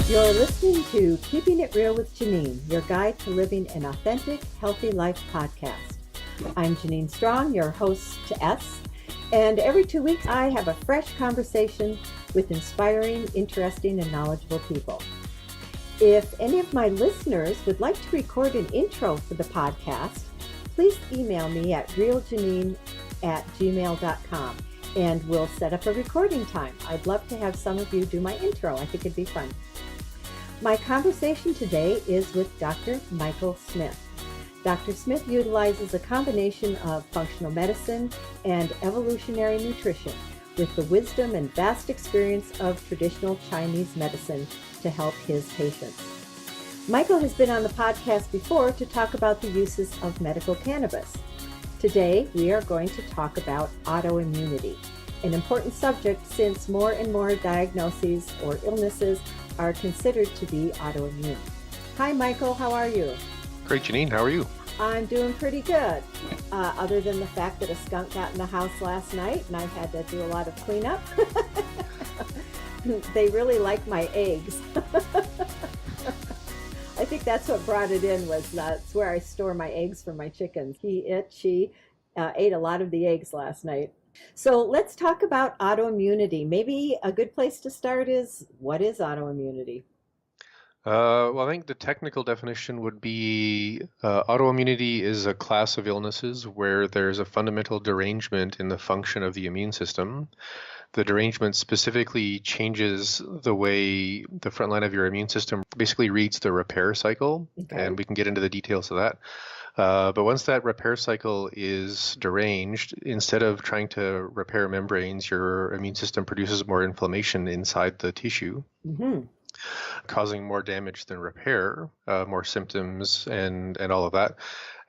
You're listening to Keeping It Real with Janine, your guide to living an authentic, healthy life podcast. I'm Janine Strong, your host to S, and every 2 weeks I have a fresh conversation with inspiring, interesting, and knowledgeable people. If any of my listeners would like to record an intro for the podcast, please email me at realjanine@gmail.com. and we'll set up a recording time. I'd love to have some of you do my intro. I think it'd be fun. My conversation today is with Dr. Michael Smith. Dr. Smith utilizes a combination of functional medicine and evolutionary nutrition with the wisdom and vast experience of traditional Chinese medicine to help his patients. Michael has been on the podcast before to talk about the uses of medical cannabis. Today, we are going to talk about autoimmunity, an important subject since more and more diagnoses or illnesses are considered to be autoimmune. Hi, Michael. How are you? Great, Janine. How are you? I'm doing pretty good, other than the fact that a skunk got in the house last night and I've had to do a lot of cleanup. They really like my eggs. I think that's what brought it in, was that's where I store my eggs for my chickens. She ate a lot of the eggs last night. So let's talk about autoimmunity. Maybe a good place to start is, what is autoimmunity? Well, I think the technical definition would be autoimmunity is a class of illnesses where there's a fundamental derangement in the function of the immune system. The derangement specifically changes the way the front line of your immune system basically reads the repair cycle, and we can get into the details of that. But once that repair cycle is deranged, instead of trying to repair membranes, your immune system produces more inflammation inside the tissue, causing more damage than repair, more symptoms, and all of that.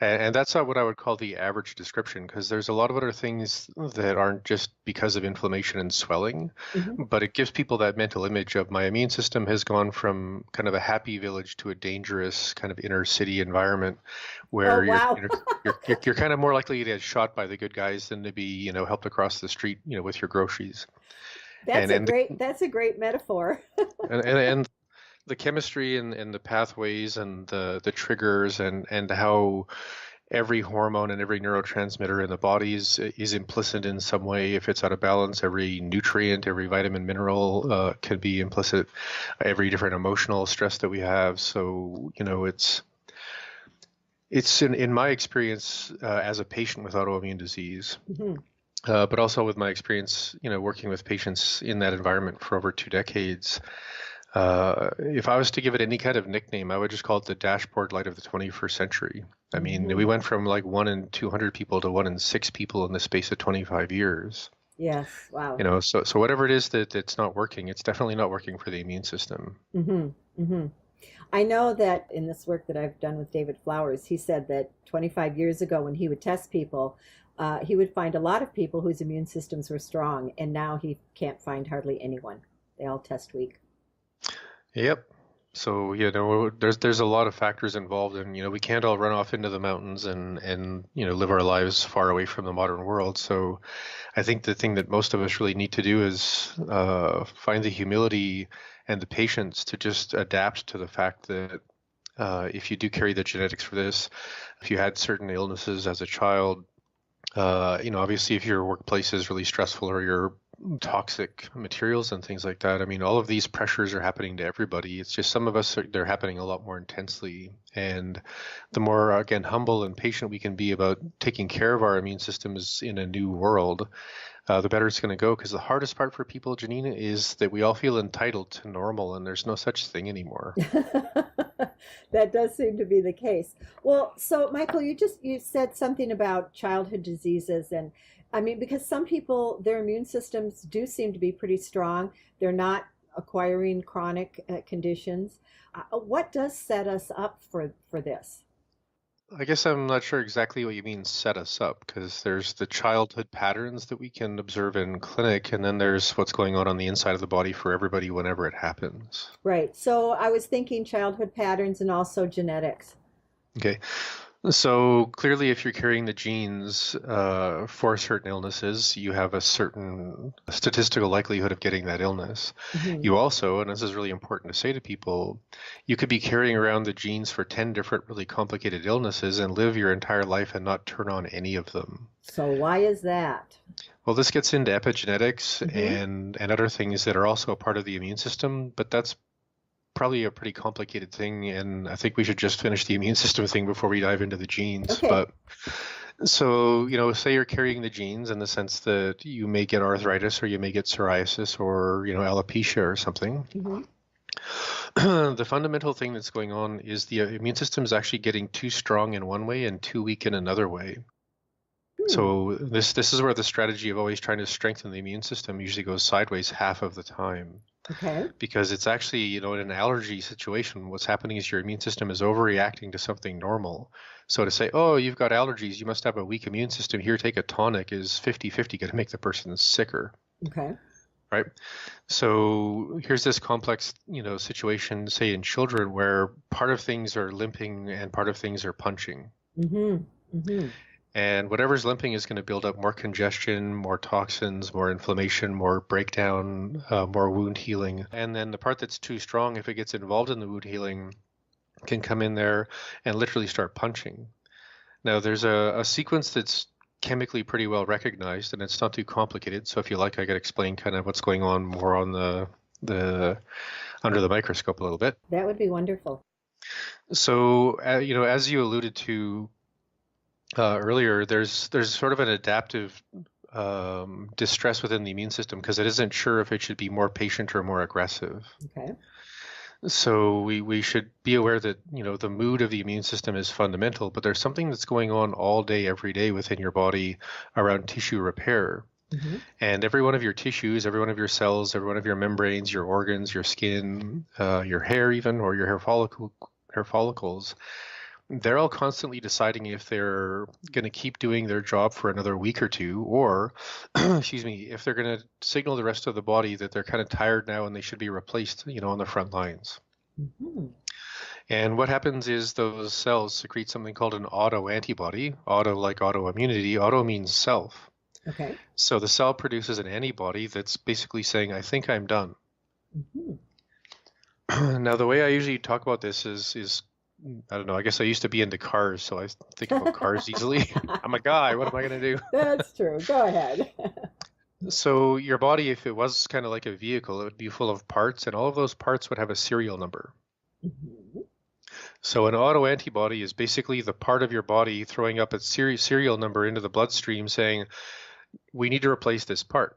And that's not what I would call the average description, because there's a lot of other things that aren't just because of inflammation and swelling, but it gives people that mental image of my immune system has gone from kind of a happy village to a dangerous kind of inner city environment where you're kind of more likely to get shot by the good guys than to be, helped across the street, with your groceries. That's a great metaphor. and the chemistry and the pathways and the triggers and how every hormone and every neurotransmitter in the body is implicit in some way. If it's out of balance, every nutrient, every vitamin, mineral can be implicit, every different emotional stress that we have. So, it's in my experience as a patient with autoimmune disease, but also with my experience, working with patients in that environment for over 2 decades. If I was to give it any kind of nickname, I would just call it the dashboard light of the 21st century. I mean, we went from like 1 in 200 people to 1 in 6 people in the space of 25 years. Yes, wow. So whatever it is that's not working, it's definitely not working for the immune system. I know that in this work that I've done with David Flowers, he said that 25 years ago when he would test people, he would find a lot of people whose immune systems were strong, and now he can't find hardly anyone. They all test weak. Yep. So, there's a lot of factors involved, and, we can't all run off into the mountains and live our lives far away from the modern world. So I think the thing that most of us really need to do is find the humility and the patience to just adapt to the fact that if you do carry the genetics for this, if you had certain illnesses as a child, obviously if your workplace is really stressful or you're toxic materials and things like that. I mean, all of these pressures are happening to everybody. It's just some of us, they're happening a lot more intensely. And the more, again, humble and patient we can be about taking care of our immune systems in a new world, the better it's going to go. Because the hardest part for people, Janina, is that we all feel entitled to normal, and there's no such thing anymore. That does seem to be the case. Well, so Michael, you said something about childhood diseases, and I mean, because some people, their immune systems do seem to be pretty strong. They're not acquiring chronic conditions. What does set us up for this? I guess I'm not sure exactly what you mean set us up, because there's the childhood patterns that we can observe in clinic, and then there's what's going on the inside of the body for everybody whenever it happens. Right. So I was thinking childhood patterns and also genetics. Okay. So clearly, if you're carrying the genes for certain illnesses, you have a certain statistical likelihood of getting that illness. Hmm. You also, and this is really important to say to people, you could be carrying around the genes for 10 different really complicated illnesses and live your entire life and not turn on any of them. So why is that? Well, this gets into epigenetics Hmm. and other things that are also a part of the immune system, but that's probably a pretty complicated thing, and I think we should just finish the immune system thing before we dive into the genes. Okay. But so, say you're carrying the genes in the sense that you may get arthritis or you may get psoriasis or, alopecia or something. Hmm. The fundamental thing that's going on is the immune system is actually getting too strong in one way and too weak in another way. Hmm. So this is where the strategy of always trying to strengthen the immune system usually goes sideways half of the time. Okay. Because it's actually, in an allergy situation, what's happening is your immune system is overreacting to something normal. So to say, oh, you've got allergies, you must have a weak immune system, here, take a tonic is 50-50 going to make the person sicker, Okay. right? So here's this complex, situation, say in children, where part of things are limping and part of things are punching. Hmm. Hmm. And whatever's limping is going to build up more congestion, more toxins, more inflammation, more breakdown, more wound healing. And then the part that's too strong, if it gets involved in the wound healing, can come in there and literally start punching. Now, there's a sequence that's chemically pretty well recognized, and it's not too complicated. So if you like, I could explain kind of what's going on more on the under the microscope a little bit. That would be wonderful. So, as you alluded to earlier, there's sort of an adaptive distress within the immune system because it isn't sure if it should be more patient or more aggressive. Okay. So we should be aware that the mood of the immune system is fundamental, but there's something that's going on all day, every day within your body around tissue repair. Hmm. And every one of your tissues, every one of your cells, every one of your membranes, your organs, your skin, your hair even, or your hair follicles, they're all constantly deciding if they're going to keep doing their job for another week or two, or, excuse me, if they're going to signal the rest of the body that they're kind of tired now and they should be replaced, on the front lines. Hmm. And what happens is those cells secrete something called an autoantibody. Auto like autoimmunity. Auto means self. Okay. So the cell produces an antibody that's basically saying, I think I'm done. Hmm. Now, the way I usually talk about this is I don't know. I guess I used to be into cars, so I think about cars easily. I'm a guy. What am I going to do? That's true. Go ahead. So your body, if it was kind of like a vehicle, it would be full of parts, and all of those parts would have a serial number. Hmm. So an autoantibody is basically the part of your body throwing up its serial number into the bloodstream saying, we need to replace this part.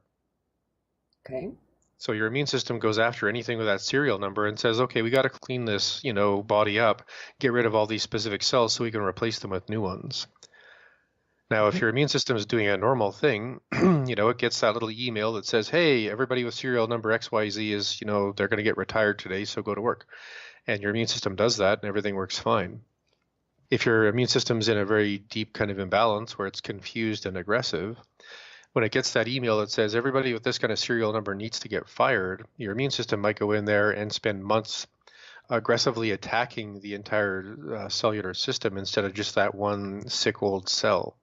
Okay. So your immune system goes after anything with that serial number and says, okay, we got to clean this, body up, get rid of all these specific cells so we can replace them with new ones. Now, if your immune system is doing a normal thing, it gets that little email that says, hey, everybody with serial number XYZ is, they're going to get retired today, so go to work. And your immune system does that and everything works fine. If your immune system's in a very deep kind of imbalance where it's confused and aggressive, when it gets that email that says everybody with this kind of serial number needs to get fired, your immune system might go in there and spend months aggressively attacking the entire cellular system instead of just that one sick old cell,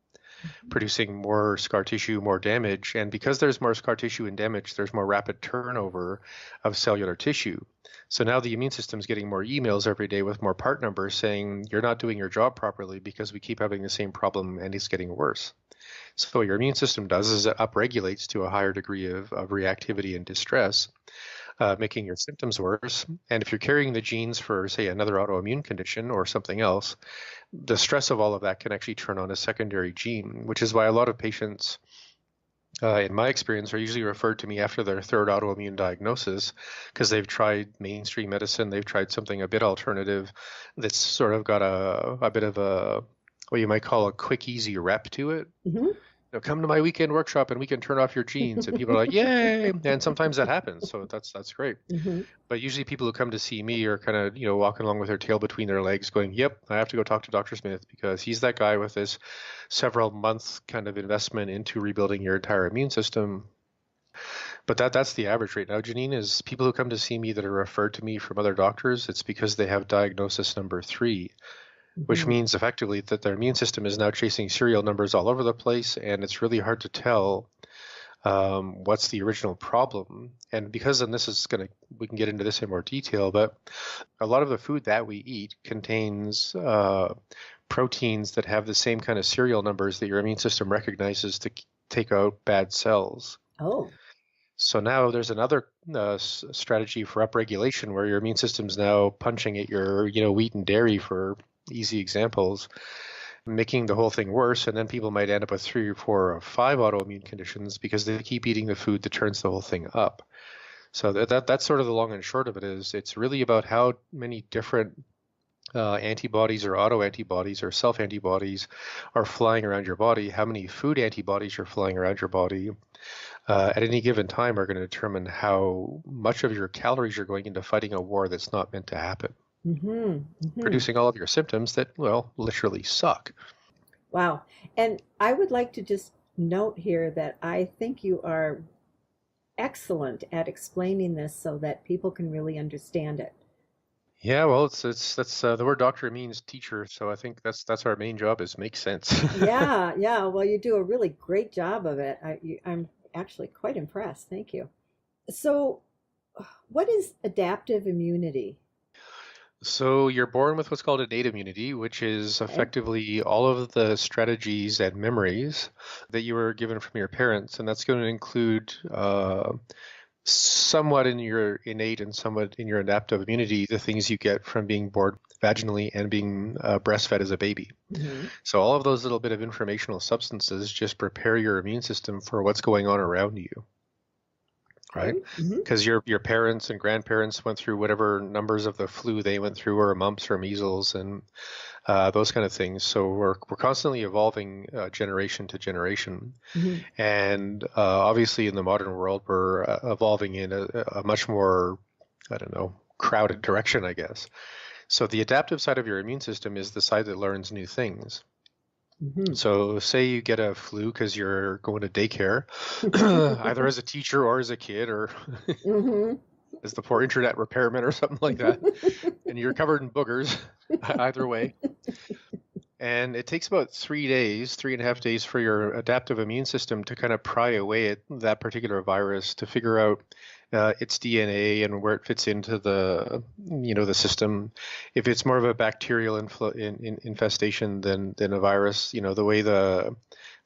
producing more scar tissue, more damage. And because there's more scar tissue and damage, there's more rapid turnover of cellular tissue. So now the immune system's getting more emails every day with more part numbers saying you're not doing your job properly because we keep having the same problem and it's getting worse. So what your immune system does is it upregulates to a higher degree of reactivity and distress, making your symptoms worse. And if you're carrying the genes for, say, another autoimmune condition or something else, the stress of all of that can actually turn on a secondary gene, which is why a lot of patients, in my experience, are usually referred to me after their third autoimmune diagnosis because they've tried mainstream medicine, they've tried something a bit alternative that's sort of got a bit of a what you might call a quick, easy rep to it. Hmm. Come to my weekend workshop and we can turn off your genes. And people are like, yay. And sometimes that happens. So that's great. Hmm. But usually people who come to see me are kind of, walking along with their tail between their legs going, yep, I have to go talk to Dr. Smith because he's that guy with this several month kind of investment into rebuilding your entire immune system. But that's the average rate. Now, Janine, is people who come to see me that are referred to me from other doctors, it's because they have diagnosis number 3. which Mm-hmm. means effectively that their immune system is now chasing serial numbers all over the place, and it's really hard to tell what's the original problem. And because, and we can get into this in more detail, but a lot of the food that we eat contains proteins that have the same kind of serial numbers that your immune system recognizes to take out bad cells. Oh. So now there's another strategy for upregulation where your immune system's now punching at your, wheat and dairy, for easy examples, making the whole thing worse. And then people might end up with 3 or 4 or 5 autoimmune conditions because they keep eating the food that turns the whole thing up. So that's sort of the long and short of it. Is it's really about how many different antibodies or autoantibodies or self-antibodies are flying around your body, how many food antibodies are flying around your body at any given time are going to determine how much of your calories you're going into fighting a war that's not meant to happen, producing all of your symptoms that, well, literally suck. Wow. And I would like to just note here that I think you are excellent at explaining this so that people can really understand it. Yeah, well, that's the word doctor means teacher, so I think that's our main job, is make sense. Yeah, yeah. Well, you do a really great job of it. I'm actually quite impressed. Thank you. So, what is adaptive immunity? So you're born with what's called innate immunity, which is Okay. effectively all of the strategies and memories that you were given from your parents, and that's going to include somewhat in your innate and somewhat in your adaptive immunity, the things you get from being born vaginally and being breastfed as a baby. Mm-hmm. So all of those little bit of informational substances just prepare your immune system for what's going on around you, right? Okay. Mm-hmm. Because your parents and grandparents went through whatever numbers of the flu they went through, or mumps or measles, and those kind of things. So we're constantly evolving generation to generation. Mm-hmm. And obviously in the modern world, we're evolving in a much more, I don't know, crowded direction, I guess. So the adaptive side of your immune system is the side that learns new things. Mm-hmm. So say you get a flu because you're going to daycare, either as a teacher or as a kid, or Mm-hmm. as the poor internet repairman or something like that, and you're covered in boogers, either way. And it takes about 3 days, 3.5 days, for your adaptive immune system to kind of pry away at that particular virus, to figure out its DNA and where it fits into the system. If it's more of a bacterial infestation than a virus, the way the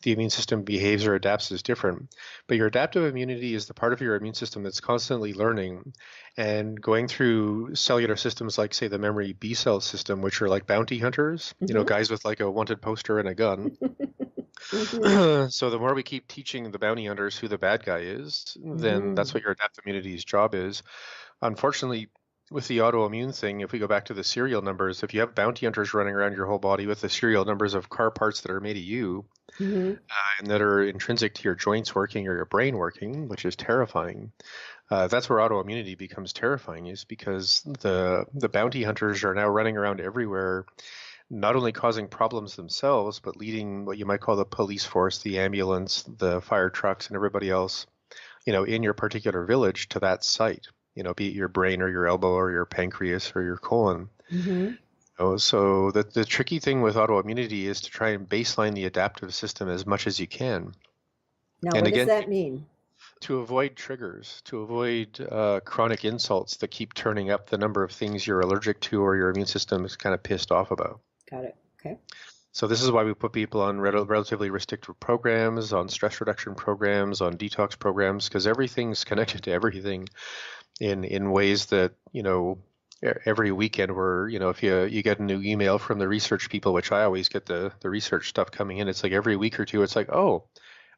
immune system behaves or adapts is different. But your adaptive immunity is the part of your immune system that's constantly learning and going through cellular systems like, say, the memory B cell system, which are like bounty hunters, Mm-hmm. guys with like a wanted poster and a gun. Mm-hmm. So the more we keep teaching the bounty hunters who the bad guy is, then Mm-hmm. that's what your adaptive immunity's job is. Unfortunately, with the autoimmune thing, if we go back to the serial numbers, if you have bounty hunters running around your whole body with the serial numbers of car parts that are made of you, Mm-hmm. and that are intrinsic to your joints working or your brain working, which is terrifying. That's where autoimmunity becomes terrifying, is because the bounty hunters are now running around everywhere, not only causing problems themselves, but leading what you might call the police force, the ambulance, the fire trucks, and everybody else, in your particular village to that site, be it your brain or your elbow or your pancreas or your colon. Mm-hmm. So the tricky thing with autoimmunity is to try and baseline the adaptive system as much as you can. Now, And what does again, that mean? to avoid triggers, to avoid chronic insults that keep turning up the number of things you're allergic to or your immune system is kind of pissed off about. Got it. Okay. So this is why we put people on relatively restrictive programs, on stress reduction programs, on detox programs, because everything's connected to everything in ways that, every weekend where, if you get a new email from the research people, which I always get the research stuff coming in, it's like every week or two, it's like, oh,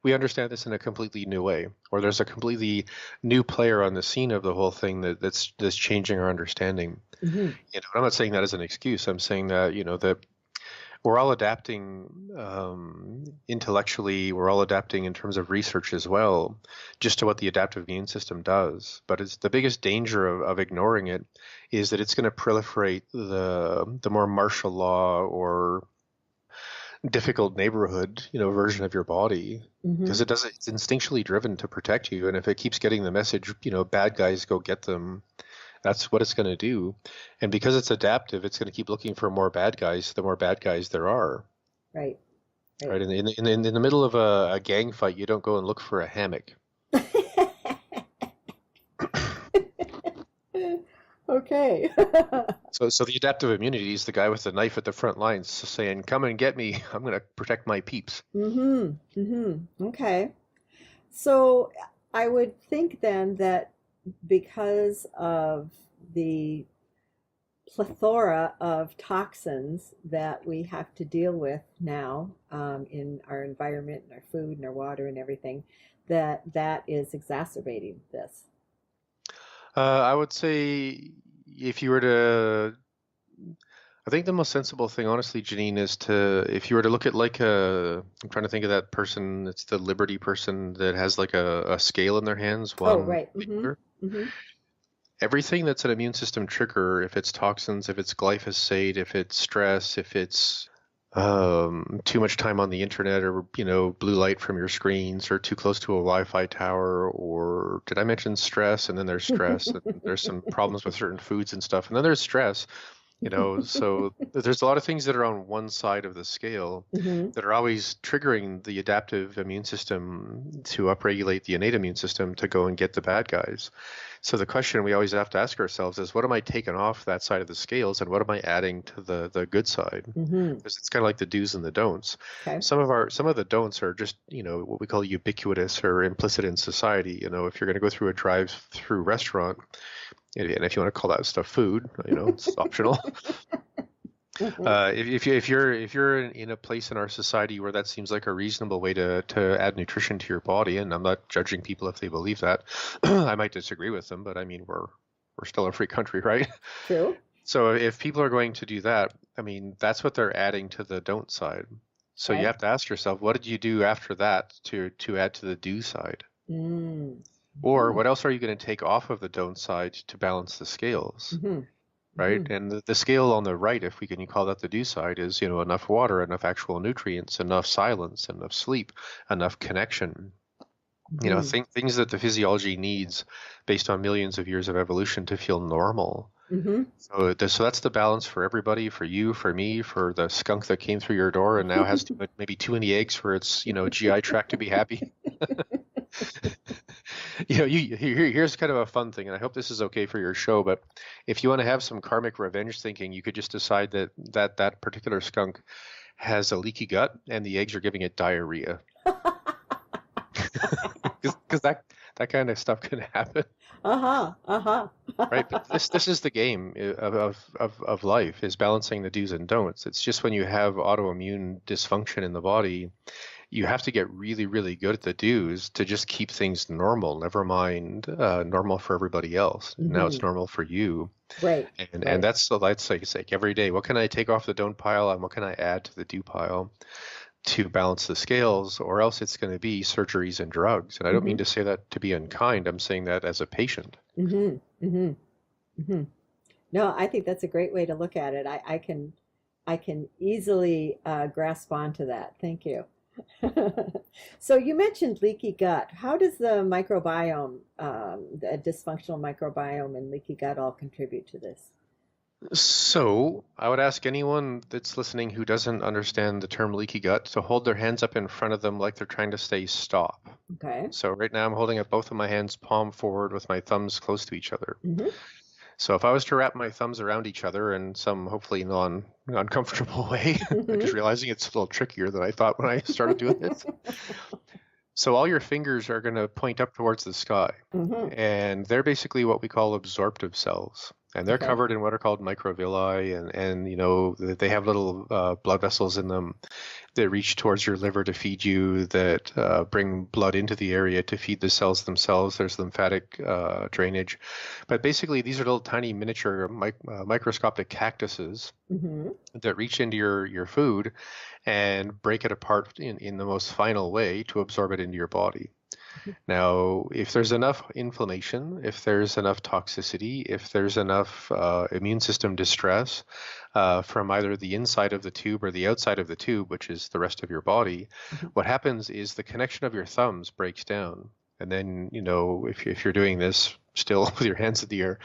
we understand this in a completely new way, or there's a completely new player on the scene of the whole thing that's changing our understanding. Mm-hmm. I'm not saying that as an excuse. I'm saying that, that we're all adapting intellectually. We're all adapting in terms of research as well, just to what the adaptive immune system does. But it's the biggest danger of ignoring it is that it's going to proliferate the more martial law or difficult neighborhood, version of your body, because Mm-hmm. it's instinctually driven to protect you. And if it keeps getting the message, bad guys go get them, That's what it's going to do. And because it's adaptive, it's going to keep looking for more bad guys, the more bad guys there are. Right. Right. Right? In the middle of a gang fight, you don't go and look for a hammock. Okay. So the adaptive immunity is the guy with the knife at the front lines saying, "Come and get me. I'm going to protect my peeps." Mm-hmm. Mm-hmm. Okay. So I would think then that because of the plethora of toxins that we have to deal with now in our environment and our food and our water and everything, that is exacerbating this. I would say if you were to, I think the most sensible thing, honestly, Janine, is if you were to look at like I'm trying to think of that person, it's the Liberty person that has like a scale in their hands, Oh, one right. Mm-hmm. finger. Mm-hmm. Everything that's an immune system trigger, if it's toxins, if it's glyphosate, if it's stress, if it's too much time on the internet or, blue light from your screens or too close to a Wi-Fi tower, or did I mention stress? And then there's stress and there's some problems with certain foods and stuff. And then there's stress. So there's a lot of things that are on one side of the scale Mm-hmm. that are always triggering the adaptive immune system to upregulate the innate immune system to go and get the bad guys. So the question we always have to ask ourselves is, what am I taking off that side of the scales and what am I adding to the good side? Mm-hmm. Because it's kind of like the do's and the don'ts. Okay. Some of the don'ts are just, what we call ubiquitous or implicit in society. If you're going to go through a drive-through restaurant, and if you want to call that stuff food, it's optional. Mm-hmm. If you're in a place in our society where that seems like a reasonable way to add nutrition to your body, and I'm not judging people if they believe that, I might disagree with them, but I mean we're still a free country, right? True. So if people are going to do that, I mean that's what they're adding to the don't side. So you Okay. have to ask yourself, what did you do after that to add to the do side? Or Mm-hmm. what else are you going to take off of the don't side to balance the scales? Mm-hmm. Right? Mm-hmm. And the scale on the right, if we can call that the do side, is, enough water, enough actual nutrients, enough silence, enough sleep, enough connection. Mm-hmm. Things that the physiology needs based on millions of years of evolution to feel normal. Mm-hmm. So that's the balance for everybody, for you, for me, for the skunk that came through your door and now has maybe too many eggs for its, GI tract to be happy. Here's kind of a fun thing, and I hope this is okay for your show, but if you want to have some karmic revenge thinking, you could just decide that particular skunk has a leaky gut and the eggs are giving it diarrhea. Because that kind of stuff can happen. Uh-huh. Uh-huh. Right, but this is the game of life, is balancing the do's and don'ts. It's just when you have autoimmune dysfunction in the body, you have to get really, really good at the do's to just keep things normal. Never mind normal for everybody else. Now Mm-hmm. it's normal for you, Right. and Right. that's like it's like every day. What can I take off the don't pile, and what can I add to the do pile to balance the scales? Or else it's going to be surgeries and drugs. And I don't Mm-hmm. mean to say that to be unkind. I'm saying that as a patient. Mm-hmm. Mm-hmm. Mm-hmm. No, I think that's a great way to look at it. I can easily grasp onto that. Thank you. So you mentioned leaky gut. How does the microbiome, the dysfunctional microbiome and leaky gut all contribute to this? So, I would ask anyone that's listening who doesn't understand the term leaky gut to hold their hands up in front of them like they're trying to say stop. Okay. So, right now I'm holding up both of my hands palm forward with my thumbs close to each other. Mm-hmm. So, if I was to wrap my thumbs around each other in some hopefully uncomfortable way, I'm Mm-hmm. just realizing it's a little trickier than I thought when I started doing this. So, all your fingers are going to point up towards the sky, Mm-hmm. and they're basically what we call absorptive cells. And they're Okay. covered in what are called microvilli, and they have little blood vessels in them that reach towards your liver to feed you, that bring blood into the area to feed the cells themselves. There's lymphatic drainage. But basically, these are little tiny miniature microscopic cactuses Mm-hmm. that reach into your food and break it apart in the most final way to absorb it into your body. Now, if there's enough inflammation, if there's enough toxicity, if there's enough immune system distress from either the inside of the tube or the outside of the tube, which is the rest of your body, Mm-hmm. what happens is the connection of your thumbs breaks down. And then, if you're doing this still with your hands in the air,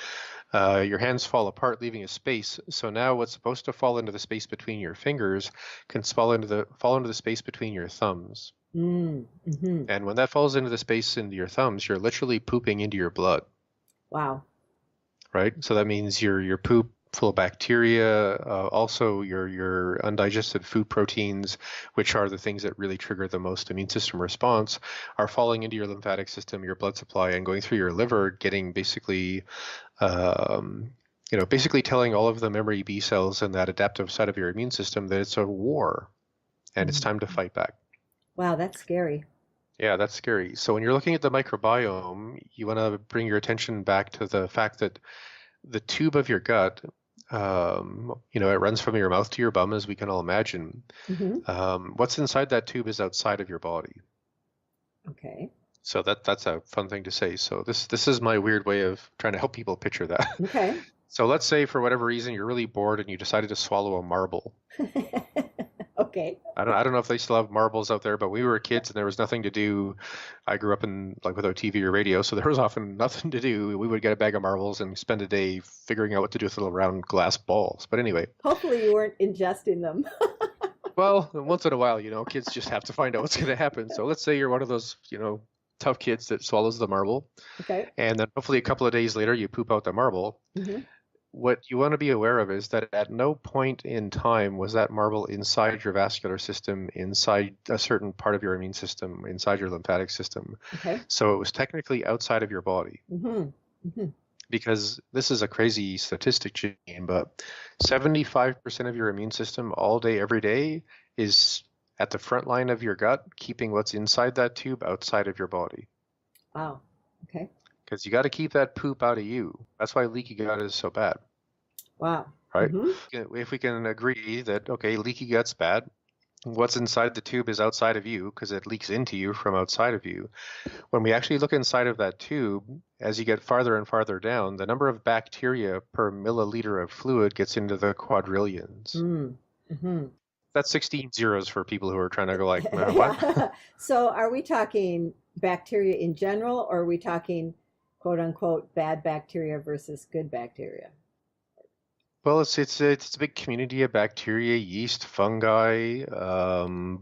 your hands fall apart, leaving a space. So now what's supposed to fall into the space between your fingers can fall into the space between your thumbs. Mm-hmm. And when that falls into the space into your thumbs, you're literally pooping into your blood. Wow. Right? So that means your poop full of bacteria, also your undigested food proteins, which are the things that really trigger the most immune system response, are falling into your lymphatic system, your blood supply, and going through your liver, getting basically, basically telling all of the memory B cells and that adaptive side of your immune system that it's a war and it's time to fight back. Wow, that's scary. Yeah, that's scary. So when you're looking at the microbiome, you want to bring your attention back to the fact that the tube of your gut, it runs from your mouth to your bum, as we can all imagine. What's inside that tube is outside of your body. Okay. So that's a fun thing to say. So this is my weird way of trying to help people picture that. Okay. So let's say for whatever reason you're really bored and you decided to swallow a marble. Okay. I don't know if they still have marbles out there, but we were kids and there was nothing to do. I grew up in without TV or radio, so there was often nothing to do. We would get a bag of marbles and spend a day figuring out what to do with little round glass balls. But anyway. Hopefully you weren't ingesting them. Well, once in a while, kids just have to find out what's going to happen. So let's say you're one of those, tough kids that swallows the marble. Okay. And then hopefully a couple of days later you poop out the marble. What you want to be aware of is that at no point in time was that marble inside your vascular system, inside a certain part of your immune system, inside your lymphatic system. Okay. So it was technically outside of your body. Because this is a crazy statistic, Gene, but 75% of your immune system all day, every day is at the front line of your gut, keeping what's inside that tube outside of your body. Wow. Okay. Because you got to keep that poop out of you. That's why leaky gut is so bad. Wow. Right? If we can agree that, okay, leaky gut's bad, what's inside the tube is outside of you because it leaks into you from outside of you. When we actually look inside of that tube, as you get farther and farther down, the number of bacteria per milliliter of fluid gets into the quadrillions. That's 16 zeros for people who are trying to go like, what? So are we talking bacteria in general, or are we talking quote unquote bad bacteria versus good bacteria? Well, it's a big community of bacteria, yeast, fungi,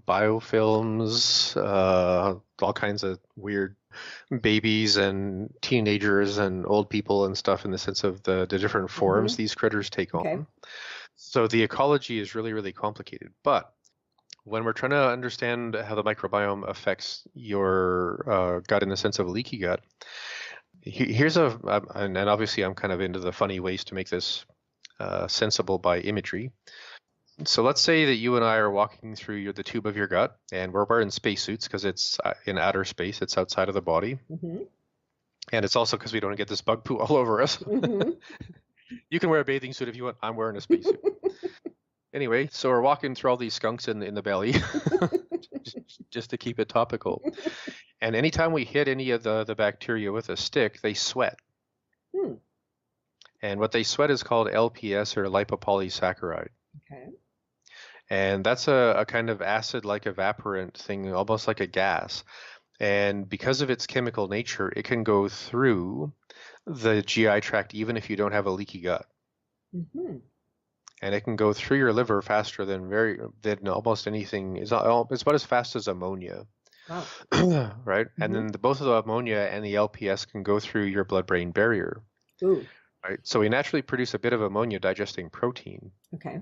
biofilms, all kinds of weird babies and teenagers and old people and stuff in the sense of the different forms these critters take on. So the ecology is really, really complicated. But when we're trying to understand how the microbiome affects your gut in the sense of leaky gut, here's and obviously I'm kind of into the funny ways to make this sensible by imagery. So let's say that you and I are walking through the tube of your gut, and we're wearing spacesuits because it's in outer space, it's outside of the body. And it's also because we don't get this bug poo all over us. You can wear a bathing suit if you want. I'm wearing a spacesuit. Anyway, so we're walking through all these skunks in the belly, just to keep it topical. And anytime we hit any of the bacteria with a stick, they sweat. And what they sweat is called LPS, or lipopolysaccharide. Okay. And that's a kind of acid-like evaporant thing, almost like a gas. And because of its chemical nature, it can go through the GI tract even if you don't have a leaky gut. And it can go through your liver faster than almost anything. It's about as fast as ammonia. Wow. Right? And then both of the ammonia and the LPS can go through your blood-brain barrier. Ooh. Right? So we naturally produce a bit of ammonia digesting protein. Okay.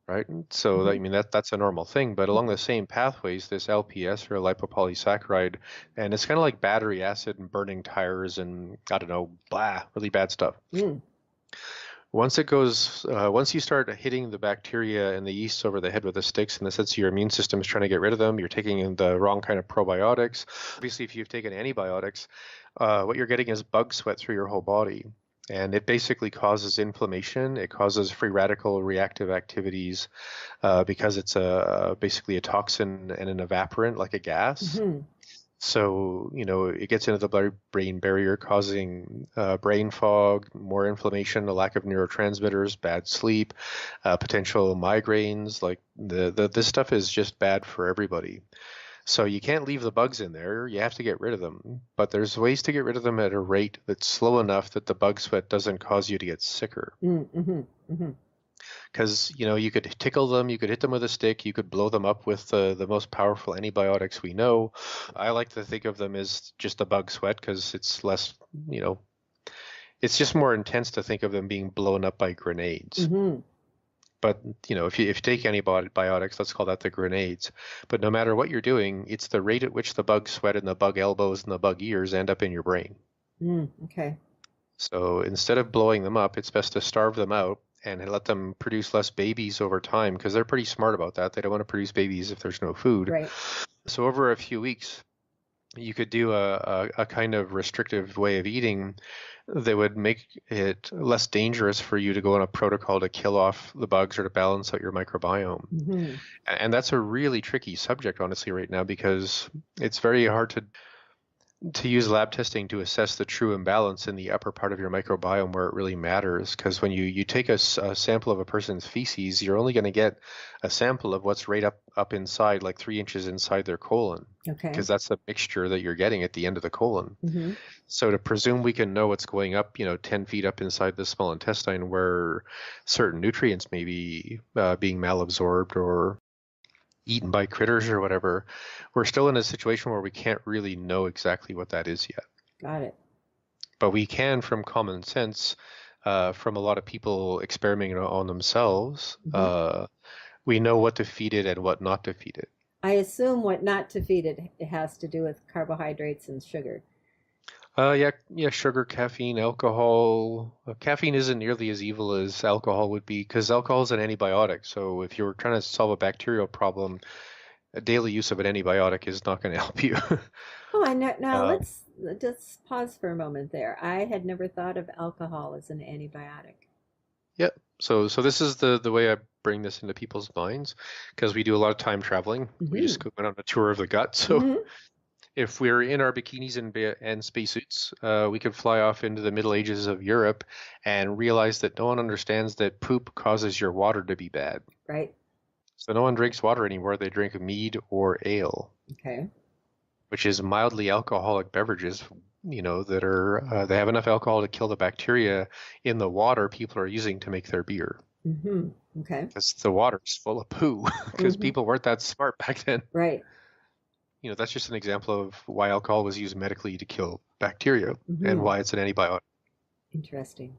Right? So that's a normal thing, but along the same pathways, this LPS, or lipopolysaccharide, and it's kind of like battery acid and burning tires and really bad stuff. Once you start hitting the bacteria and the yeasts over the head with the sticks, in the sense your immune system is trying to get rid of them, you're taking in the wrong kind of probiotics. Obviously, if you've taken antibiotics, what you're getting is bug sweat through your whole body. And it basically causes inflammation. It causes free radical reactive activities because it's basically a toxin and an evaporant, like a gas. So, it gets into the blood-brain barrier, causing brain fog, more inflammation, a lack of neurotransmitters, bad sleep, potential migraines. Like this stuff is just bad for everybody. So you can't leave the bugs in there. You have to get rid of them. But there's ways to get rid of them at a rate that's slow enough that the bug sweat doesn't cause you to get sicker. Mm-hmm. Mm-hmm. Because, you could tickle them, you could hit them with a stick, you could blow them up with the most powerful antibiotics we know. I like to think of them as just a bug sweat because it's less, it's just more intense to think of them being blown up by grenades. Mm-hmm. But, if you take antibiotics, let's call that the grenades. But no matter what you're doing, it's the rate at which the bug sweat and the bug elbows and the bug ears end up in your brain. Okay. So instead of blowing them up, it's best to starve them out and let them produce less babies over time because they're pretty smart about that. They don't want to produce babies if there's no food. Right. So over a few weeks, you could do a kind of restrictive way of eating that would make it less dangerous for you to go on a protocol to kill off the bugs or to balance out your microbiome. Mm-hmm. And that's a really tricky subject, honestly, right now, because it's very hard to use lab testing to assess the true imbalance in the upper part of your microbiome where it really matters. Because when you take a sample of a person's feces, you're only going to get a sample of what's right up inside, like 3 inches inside their colon. Okay. Because that's the mixture that you're getting at the end of the colon. Mm-hmm. So to presume we can know what's going up, 10 feet up inside the small intestine where certain nutrients may be being malabsorbed or eaten by critters or whatever, we're still in a situation where we can't really know exactly what that is yet. Got it. But we can, from common sense, from a lot of people experimenting on themselves, we know what to feed it and what not to feed it. I assume what not to feed it has to do with carbohydrates and sugar. Yeah, sugar, caffeine, alcohol. Caffeine isn't nearly as evil as alcohol would be because alcohol is an antibiotic. So if you're trying to solve a bacterial problem, a daily use of an antibiotic is not going to help you. Oh, I know. Now Uh, let's just pause for a moment there. I had never thought of alcohol as an antibiotic. yeah. So this is the way I bring this into people's minds because we do a lot of time traveling. We just went on a tour of the gut. So Mm-hmm. if we're in our bikinis and spacesuits, we could fly off into the Middle Ages of Europe and realize that no one understands that poop causes your water to be bad. Right. So no one drinks water anymore. They drink mead or ale, Okay. which is mildly alcoholic beverages, that are they have enough alcohol to kill the bacteria in the water people are using to make their beer. Mm-hmm. Okay. Because the water's full of poo because people weren't that smart back then. Right. That's just an example of why alcohol was used medically to kill bacteria and why it's an antibiotic. Interesting.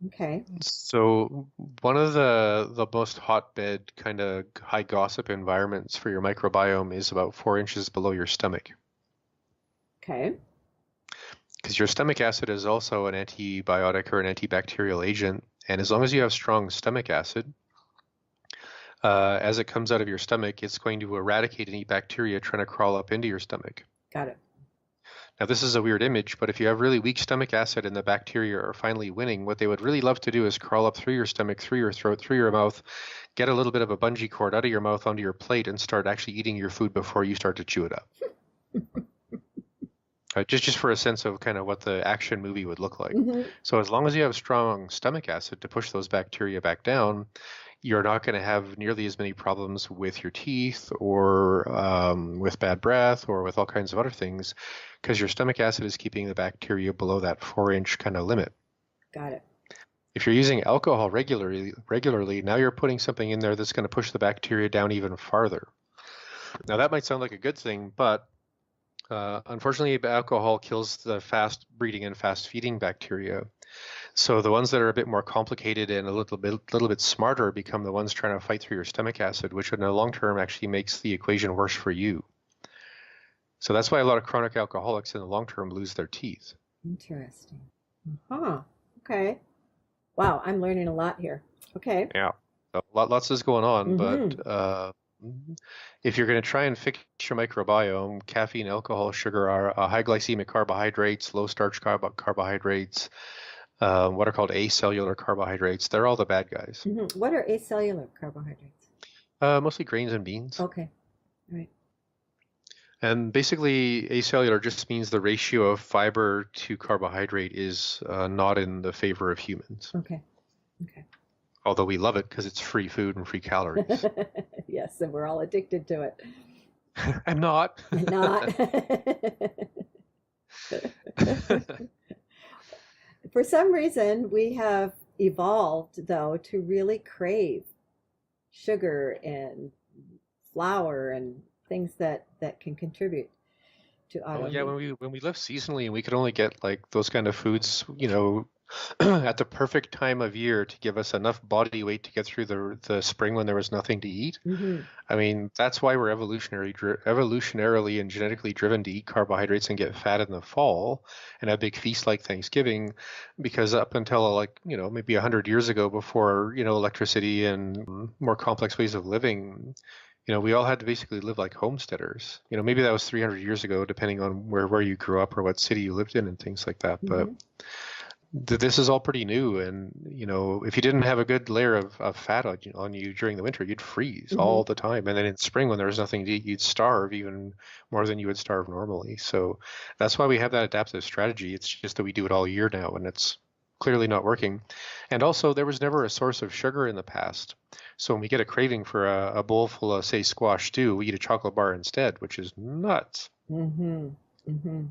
Okay. So one of the most hotbed kind of high gossip environments for your microbiome is about 4 inches below your stomach. Okay. Because your stomach acid is also an antibiotic or an antibacterial agent. And as long as you have strong stomach acid, as it comes out of your stomach, it's going to eradicate any bacteria trying to crawl up into your stomach. Got it. Now, this is a weird image, but if you have really weak stomach acid and the bacteria are finally winning, what they would really love to do is crawl up through your stomach, through your throat, through your mouth, get a little bit of a bungee cord out of your mouth onto your plate and start actually eating your food before you start to chew it up. Just for a sense of kind of what the action movie would look like. So as long as you have strong stomach acid to push those bacteria back down, you're not going to have nearly as many problems with your teeth or with bad breath or with all kinds of other things because your stomach acid is keeping the bacteria below that 4-inch kind of limit. Got it. If you're using alcohol regularly, now you're putting something in there that's going to push the bacteria down even farther. Now that might sound like a good thing, but unfortunately, alcohol kills the fast breeding and fast feeding bacteria. So the ones that are a bit more complicated and a little bit smarter become the ones trying to fight through your stomach acid, which in the long term actually makes the equation worse for you. So that's why a lot of chronic alcoholics in the long term lose their teeth. Interesting. Okay. Wow, I'm learning a lot here. Okay. Yeah. So lots is going on, but if you're going to try and fix your microbiome, caffeine, alcohol, sugar are high glycemic carbohydrates, low starch carbohydrates, what are called acellular carbohydrates. They're all the bad guys. What are acellular carbohydrates? Mostly grains and beans. Okay. All right. And basically, acellular just means the ratio of fiber to carbohydrate is not in the favor of humans. Okay. Although we love it because it's free food and free calories. Yes, and we're all addicted to it. I'm not. Not. For some reason, we have evolved, though, to really crave sugar and flour and things that can contribute to Oh yeah, autoimmune. when we lived seasonally and we could only get like those kind of foods, at the perfect time of year to give us enough body weight to get through the spring when there was nothing to eat. Hmm. I mean, that's why we're evolutionarily and genetically driven to eat carbohydrates and get fat in the fall and have big feasts like Thanksgiving, because up until like, maybe 100 years ago before, electricity and more complex ways of living, we all had to basically live like homesteaders. Maybe that was 300 years ago, depending on where you grew up or what city you lived in and things like that. But Hmm. this is all pretty new, and if you didn't have a good layer of fat on you during the winter, you'd freeze Hmm. all the time, and then in spring when there was nothing to eat, you'd starve even more than you would starve normally. So that's why we have that adaptive strategy. It's just that we do it all year now, and it's clearly not working. And also, there was never a source of sugar in the past, so when we get a craving for a bowl full of, say, squash stew, we eat a chocolate bar instead, which is nuts. Hmm. Hmm.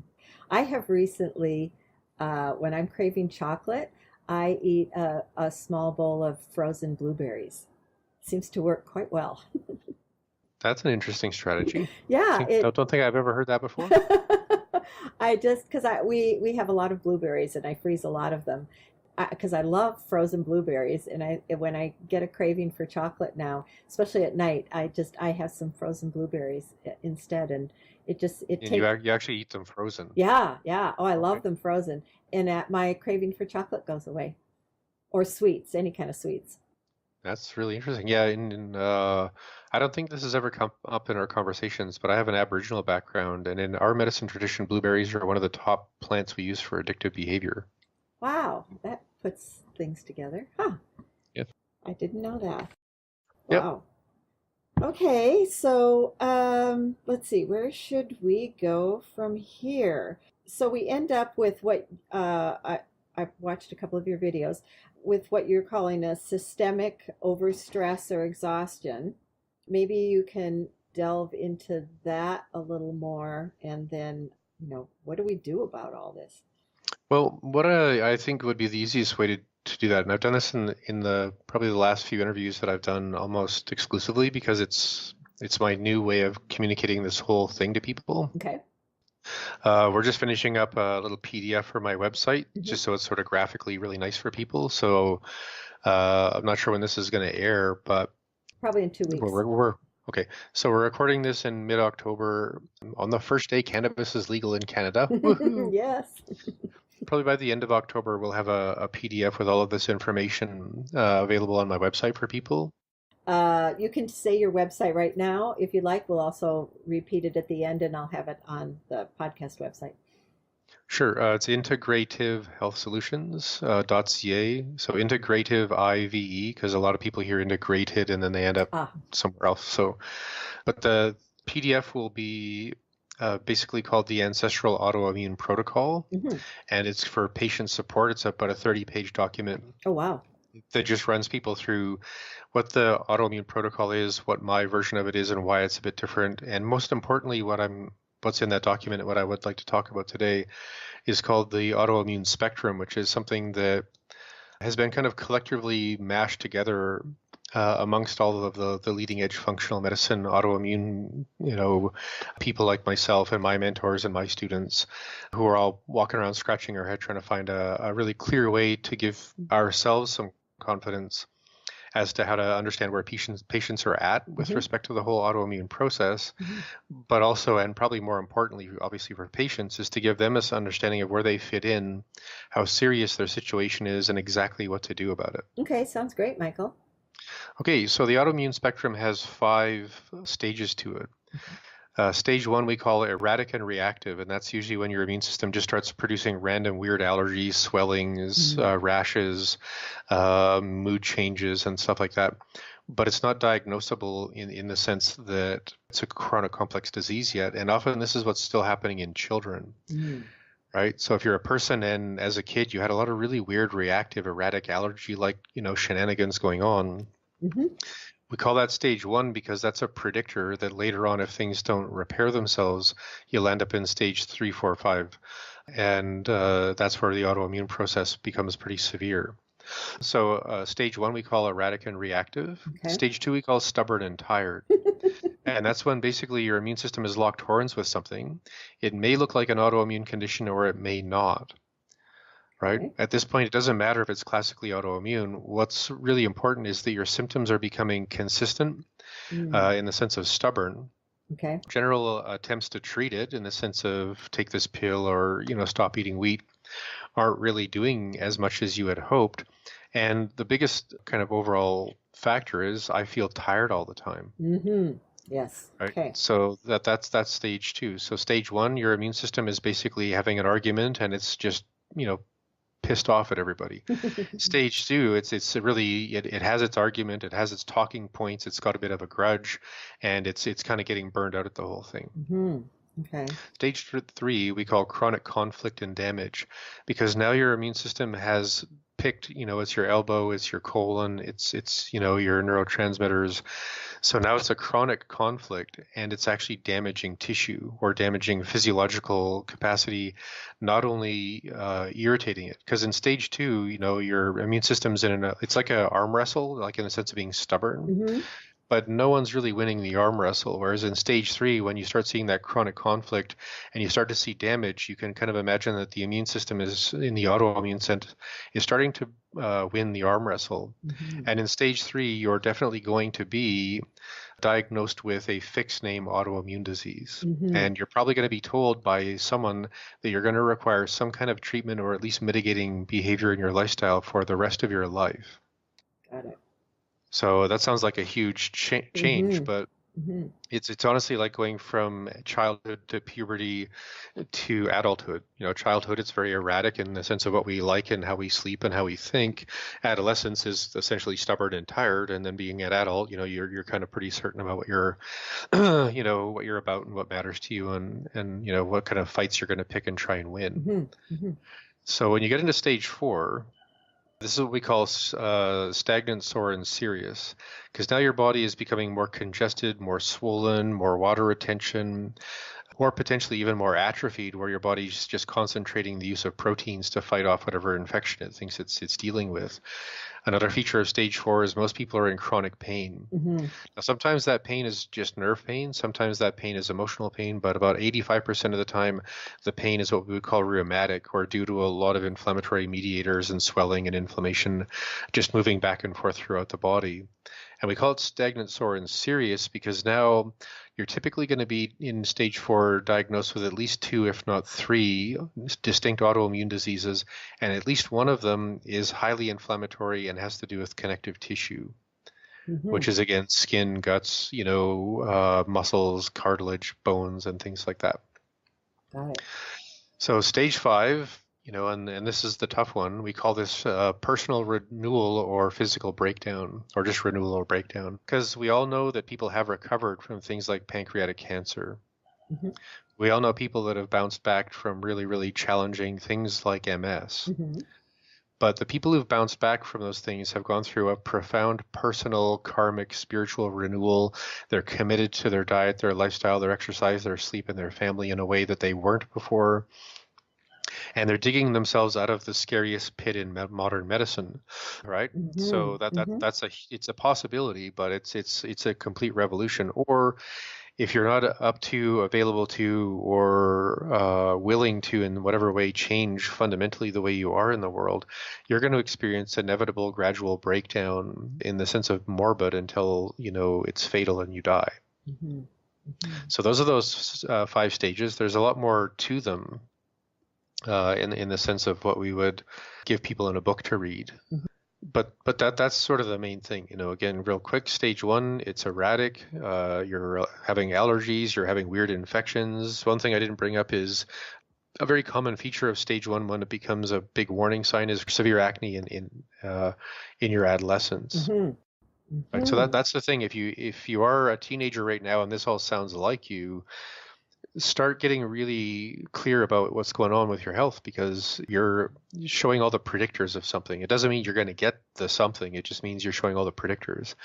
I have recently, when I'm craving chocolate, I eat a small bowl of frozen blueberries. Seems to work quite well. That's an interesting strategy. Yeah, Don't think I've ever heard that before. I just because I we have a lot of blueberries and I freeze a lot of them because I love frozen blueberries and I when I get a craving for chocolate now, especially at night, I have some frozen blueberries instead and it And you takes you actually eat them frozen. yeah. Oh, I love Okay. them frozen and my craving for chocolate goes away or sweets, any kind of sweets. That's really interesting. Yeah, I don't think this has ever come up in our conversations, but I have an Aboriginal background, and in our medicine tradition, blueberries are one of the top plants we use for addictive behavior. Wow, that puts things together. Huh, Yep. I didn't know that. Yep. Wow. Okay, so let's see, where should we go from here? So we end up with what I've watched a couple of your videos with what you're calling a systemic overstress or exhaustion. Maybe you can delve into that a little more, and then, what do we do about all this? Well, what I think would be the easiest way to do that, and I've done this in the probably the last few interviews that I've done almost exclusively because it's my new way of communicating this whole thing to people. Okay. We're just finishing up a little PDF for my website, Hmm. just so it's sort of graphically really nice for people. So I'm not sure when this is going to air, but Probably in two we're, weeks. we're, we're okay. So we're recording this in mid-October on the first day cannabis is legal in Canada. Woohoo! Yes. Probably by the end of October, we'll have a PDF with all of this information available on my website for people. You can say your website right now if you like. We'll also repeat it at the end, and I'll have it on the podcast website. Sure, it's integrative health solutions .ca. So integrative IVE, because a lot of people hear integrated and then they end up Ah. somewhere else. So, but the PDF will be basically called the Ancestral Autoimmune Protocol, Hmm. and it's for patient support. It's about a 30-page document Oh, wow. that just runs people through what the autoimmune protocol is, what my version of it is, and why it's a bit different. And most importantly, what's in that document and what I would like to talk about today is called the autoimmune spectrum, which is something that has been kind of collectively mashed together amongst all of the leading edge functional medicine autoimmune, people like myself and my mentors and my students who are all walking around scratching our head trying to find a really clear way to give ourselves some confidence as to how to understand where patients are at with Hmm. respect to the whole autoimmune process, Hmm. but also, and probably more importantly, obviously for patients, is to give them this understanding of where they fit in, how serious their situation is, and exactly what to do about it. Okay, sounds great, Michael. Okay, so the autoimmune spectrum has 5 stages to it. Stage 1 we call erratic and reactive, and that's usually when your immune system just starts producing random weird allergies, swellings, Mm. rashes, mood changes, and stuff like that. But it's not diagnosable in the sense that it's a chronic complex disease yet. And often this is what's still happening in children, Mm. right? So if you're a person and as a kid you had a lot of really weird reactive erratic allergy like, shenanigans going on, Hmm. We call that stage 1 because that's a predictor that later on, if things don't repair themselves, you'll end up in stage 3, 4, 5. And that's where the autoimmune process becomes pretty severe. So stage 1 we call erratic and reactive. Okay. Stage 2 we call stubborn and tired. And that's when basically your immune system has locked horns with something. It may look like an autoimmune condition or it may not. Right? Okay. At this point, it doesn't matter if it's classically autoimmune. What's really important is that your symptoms are becoming consistent in the sense of stubborn. Okay. General attempts to treat it in the sense of take this pill or, stop eating wheat aren't really doing as much as you had hoped. And the biggest kind of overall factor is I feel tired all the time. Mm-hmm. Yes. Right. Okay. So that's stage 2. So stage 1, your immune system is basically having an argument and it's just, pissed off at everybody. Stage 2, it's really it has its argument, it has its talking points, it's got a bit of a grudge, and it's kind of getting burned out at the whole thing. Mm-hmm. Okay. Stage 3 we call chronic conflict and damage, because now your immune system has picked, it's your elbow, it's your colon, it's your neurotransmitters. So now it's a chronic conflict and it's actually damaging tissue or damaging physiological capacity, not only irritating it. Because in stage 2, your immune system's it's like an arm wrestle, like in the sense of being stubborn. Mm-hmm. But no one's really winning the arm wrestle. Whereas in stage 3, when you start seeing that chronic conflict and you start to see damage, you can kind of imagine that the immune system is, in the autoimmune sense, is starting to win the arm wrestle. Mm-hmm. And in stage 3, you're definitely going to be diagnosed with a fixed name autoimmune disease. Mm-hmm. And you're probably going to be told by someone that you're going to require some kind of treatment or at least mitigating behavior in your lifestyle for the rest of your life. Got it. So that sounds like a huge change, mm-hmm. but mm-hmm. it's honestly like going from childhood to puberty to adulthood. Childhood, it's very erratic in the sense of what we like and how we sleep and how we think. Adolescence is essentially stubborn and tired, and then being an adult, you're kind of pretty certain about what you're, what you're about and what matters to you, and what kind of fights you're going to pick and try and win. Mm-hmm. Mm-hmm. So when you get into stage 4. This is what we call stagnant, sore, and serious, because now your body is becoming more congested, more swollen, more water retention, or potentially even more atrophied, where your body's just concentrating the use of proteins to fight off whatever infection it thinks it's dealing with. Another feature of stage 4 is most people are in chronic pain. Mm-hmm. Now, sometimes that pain is just nerve pain. Sometimes that pain is emotional pain, but about 85% of the time, the pain is what we would call rheumatic, or due to a lot of inflammatory mediators and swelling and inflammation just moving back and forth throughout the body. And we call it stagnant, sore, and serious because now you're typically going to be in stage 4 diagnosed with at least 2, if not 3, distinct autoimmune diseases, and at least one of them is highly inflammatory and has to do with connective tissue, mm-hmm. which is, again, skin, guts, muscles, cartilage, bones, and things like that. Got it. So stage 5, and this is the tough one. We call this personal renewal or physical breakdown, or just renewal or breakdown, because we all know that people have recovered from things like pancreatic cancer. Mm-hmm. We all know people that have bounced back from really, really challenging things like MS. Mm-hmm. But the people who've bounced back from those things have gone through a profound personal, karmic, spiritual renewal. They're committed to their diet, their lifestyle, their exercise, their sleep, and their family in a way that they weren't before. And they're digging themselves out of the scariest pit in modern medicine, right? Mm-hmm. So it's a possibility, but it's a complete revolution. Or if you're not available to, or willing to, in whatever way, change fundamentally the way you are in the world, you're going to experience inevitable gradual breakdown in the sense of morbid until it's fatal and you die. Mm-hmm. Mm-hmm. So those are those 5 stages. There's a lot more to them. In the sense of what we would give people in a book to read. Mm-hmm. But that's sort of the main thing. Again, real quick, stage 1, it's erratic. You're having allergies, you're having weird infections. One thing I didn't bring up is a very common feature of stage 1 when it becomes a big warning sign is severe acne in your adolescence. Mm-hmm. Mm-hmm. Right, so that's the thing. If you are a teenager right now and this all sounds like you, start getting really clear about what's going on with your health, because you're showing all the predictors of something. It doesn't mean you're going to get the something. It just means you're showing all the predictors,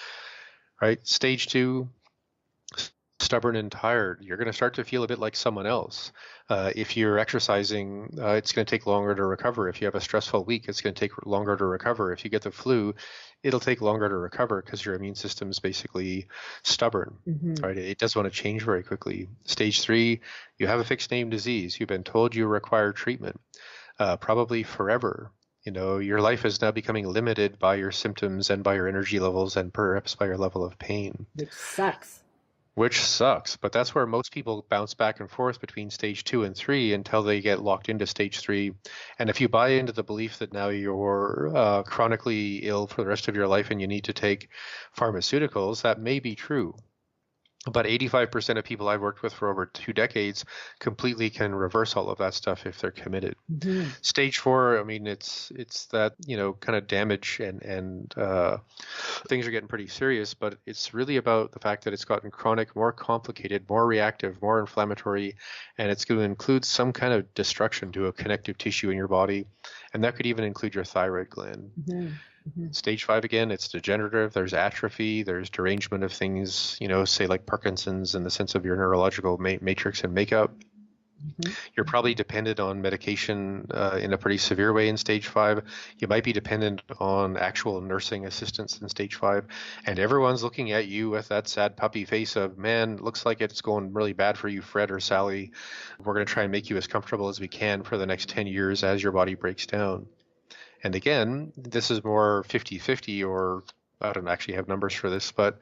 right? Stage 2, stubborn and tired. You're going to start to feel a bit like someone else. If you're exercising, it's going to take longer to recover. If you have a stressful week, it's going to take longer to recover. If you get the flu, it'll take longer to recover because your immune system is basically stubborn, right? It doesn't want to change very quickly. Stage 3, you have a fixed name disease. You've been told you require treatment, probably forever. You know, your life is now becoming limited by your symptoms and by your energy levels and perhaps by your level of pain. Which sucks. Which sucks, but that's where most people bounce back and forth between stage 2 and 3 until they get locked into stage 3. And if you buy into the belief that now you're chronically ill for the rest of your life and you need to take pharmaceuticals, that may be true. But 85% of people I've worked with for over 2 decades completely can reverse all of that stuff if they're committed. Stage 4, I mean, it's that, you know, kind of damage and things are getting pretty serious, but it's really about the fact that it's gotten chronic, more complicated, more reactive, more inflammatory, and it's going to include some kind of destruction to a connective tissue in your body, and that could even include your thyroid gland. Stage 5, again, it's degenerative. There's atrophy. There's derangement of things, you know, say like Parkinson's in the sense of your neurological matrix and makeup. You're probably dependent on medication in a pretty severe way in stage 5. You might be dependent on actual nursing assistance in stage 5. And everyone's looking at you with that sad puppy face of, man, looks like it's going really bad for you, Fred or Sally. We're going to try and make you as comfortable as we can for the next 10 years as your body breaks down. And again, this is more 50-50, or I don't actually have numbers for this, but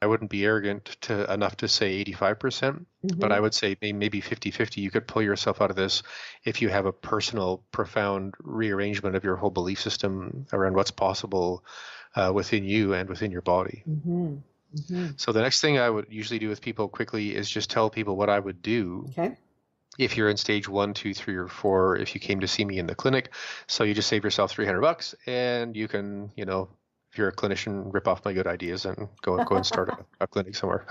I wouldn't be arrogant enough to say 85%, but I would say maybe 50-50. You could pull yourself out of this if you have a personal, profound rearrangement of your whole belief system around what's possible within you and within your body. So the next thing I would usually do with people quickly is just tell people what I would do. If you're in stage 1, 2, 3, or 4, if you came to see me in the clinic. So you just save yourself $300 and you can, you know, if you're a clinician, rip off my good ideas and go and start a clinic somewhere.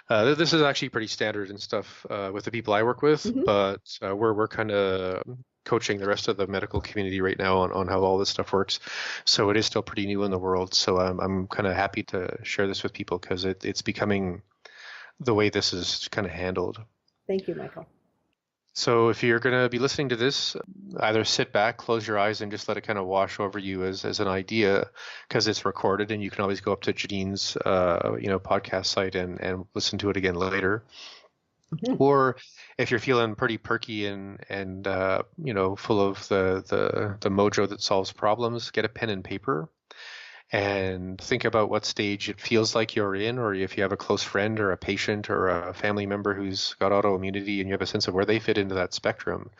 This is actually pretty standard and stuff with the people I work with, but we're kind of coaching the rest of the medical community right now on how all this stuff works. So it is still pretty new in the world. So I'm kind of happy to share this with people because it's becoming the way this is kind of handled. Thank you, Michael. So if you're going to be listening to this, either sit back, close your eyes, and just let it kind of wash over you as an idea, because it's recorded, and you can always go up to Janine's podcast site and listen to it again later. Or if you're feeling pretty perky and full of the mojo that solves problems, get a pen and paper. And think about what stage it feels like you're in, or if you have a close friend or a patient or a family member who's got autoimmunity and you have a sense of where they fit into that spectrum,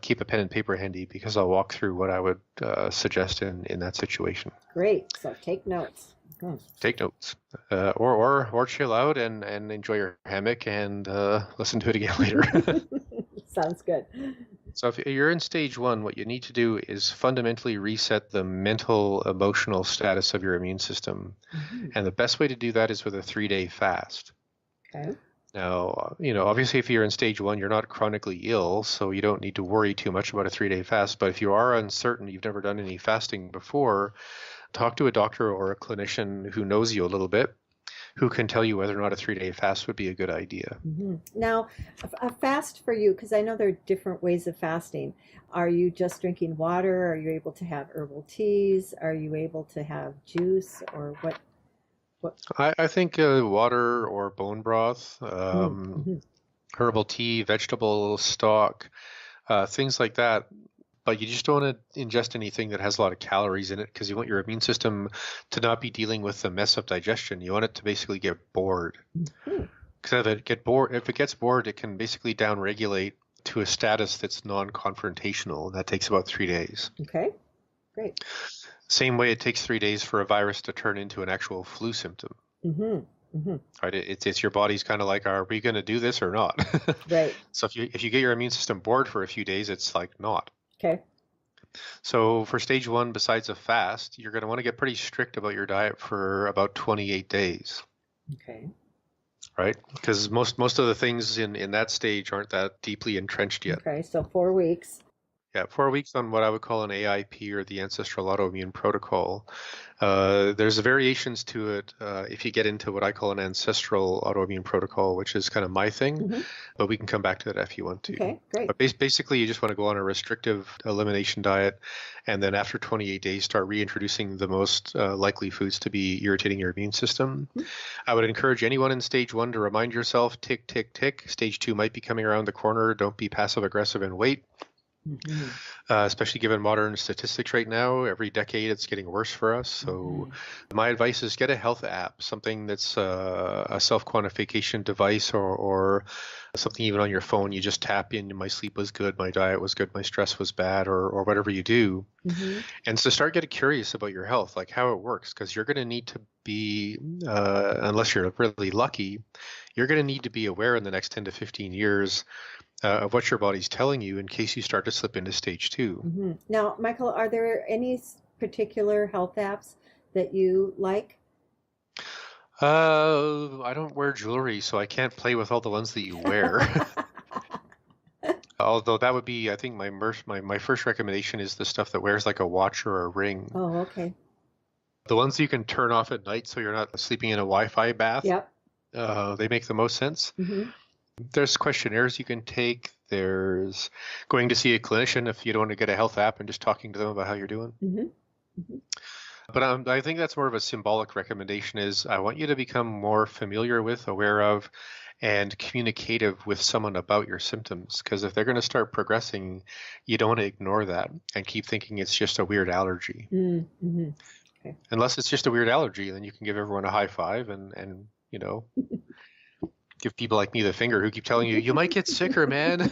keep a pen and paper handy because I'll walk through what I would suggest in that situation. Great. So take notes. Take notes. Or chill out and enjoy your hammock and listen to it again later. Sounds good. So if you're in stage 1, what you need to do is fundamentally reset the mental, emotional status of your immune system. And the best way to do that is with a 3-day fast. Okay. Now, obviously if you're in stage 1, you're not chronically ill, so you don't need to worry too much about a 3-day fast. But if you are uncertain, you've never done any fasting before, talk to a doctor or a clinician who knows you a little bit, who can tell you whether or not a 3-day fast would be a good idea. Now, a fast for you, because I know there are different ways of fasting. Are you just drinking water? Are you able to have herbal teas? Are you able to have juice, or what? I think water or bone broth, herbal tea, vegetable stock, things like that. But you just don't want to ingest anything that has a lot of calories in it because you want your immune system to not be dealing with the mess of digestion. You want it to basically get bored. Because if it gets bored, it can basically downregulate to a status that's non-confrontational. And that takes about 3 days. Okay, great. Same way it takes 3 days for a virus to turn into an actual flu symptom. Right? It's your body's kind of like, are we going to do this or not? Right. So if you get your immune system bored for a few days, it's like not. Okay. So for stage 1, besides a fast, you're going to want to get pretty strict about your diet for about 28 days. Okay. Right? Because most of the things in that stage aren't that deeply entrenched yet. Okay, so 4 weeks. Yeah, 4 weeks on what I would call an AIP or the Ancestral Autoimmune Protocol. There's variations to it if you get into what I call an Ancestral Autoimmune Protocol, which is kind of my thing, Hmm. but we can come back to that if you want to. Okay, great. But basically, you just want to go on a restrictive elimination diet, and then after 28 days, start reintroducing the most likely foods to be irritating your immune system. Mhm. I would encourage anyone in stage 1 to remind yourself, tick, tick, tick. Stage 2 might be coming around the corner. Don't be passive aggressive and wait. Mhm. Especially given modern statistics right now. Every decade it's getting worse for us. So my advice is get a health app, something that's a self-quantification device or something even on your phone. You just tap in, my sleep was good, my diet was good, my stress was bad, or whatever you do. Mm-hmm. And so start getting curious about your health, like how it works, because you're going to need to be, unless you're really lucky, you're going to need to be aware in the next 10 to 15 years of what your body's telling you in case you start to slip into stage 2. Mm-hmm. Now, Michael, are there any particular health apps that you like? I don't wear jewelry, so I can't play with all the ones that you wear. Although that would be, I think my first recommendation is the stuff that wears like a watch or a ring. Oh, okay. The ones you can turn off at night so you're not sleeping in a Wi-Fi bath. Yep. They make the most sense. Mm-hmm. There's questionnaires you can take. There's going to see a clinician if you don't want to get a health app and just talking to them about how you're doing. Mm-hmm. Mm-hmm. But I think that's more of a symbolic recommendation is I want you to become more familiar with, aware of, and communicative with someone about your symptoms. Because if they're going to start progressing, you don't want to ignore that and keep thinking it's just a weird allergy. Mm-hmm. Okay. Unless it's just a weird allergy, then you can give everyone a high five and give people like me the finger who keep telling you, you might get sicker, man.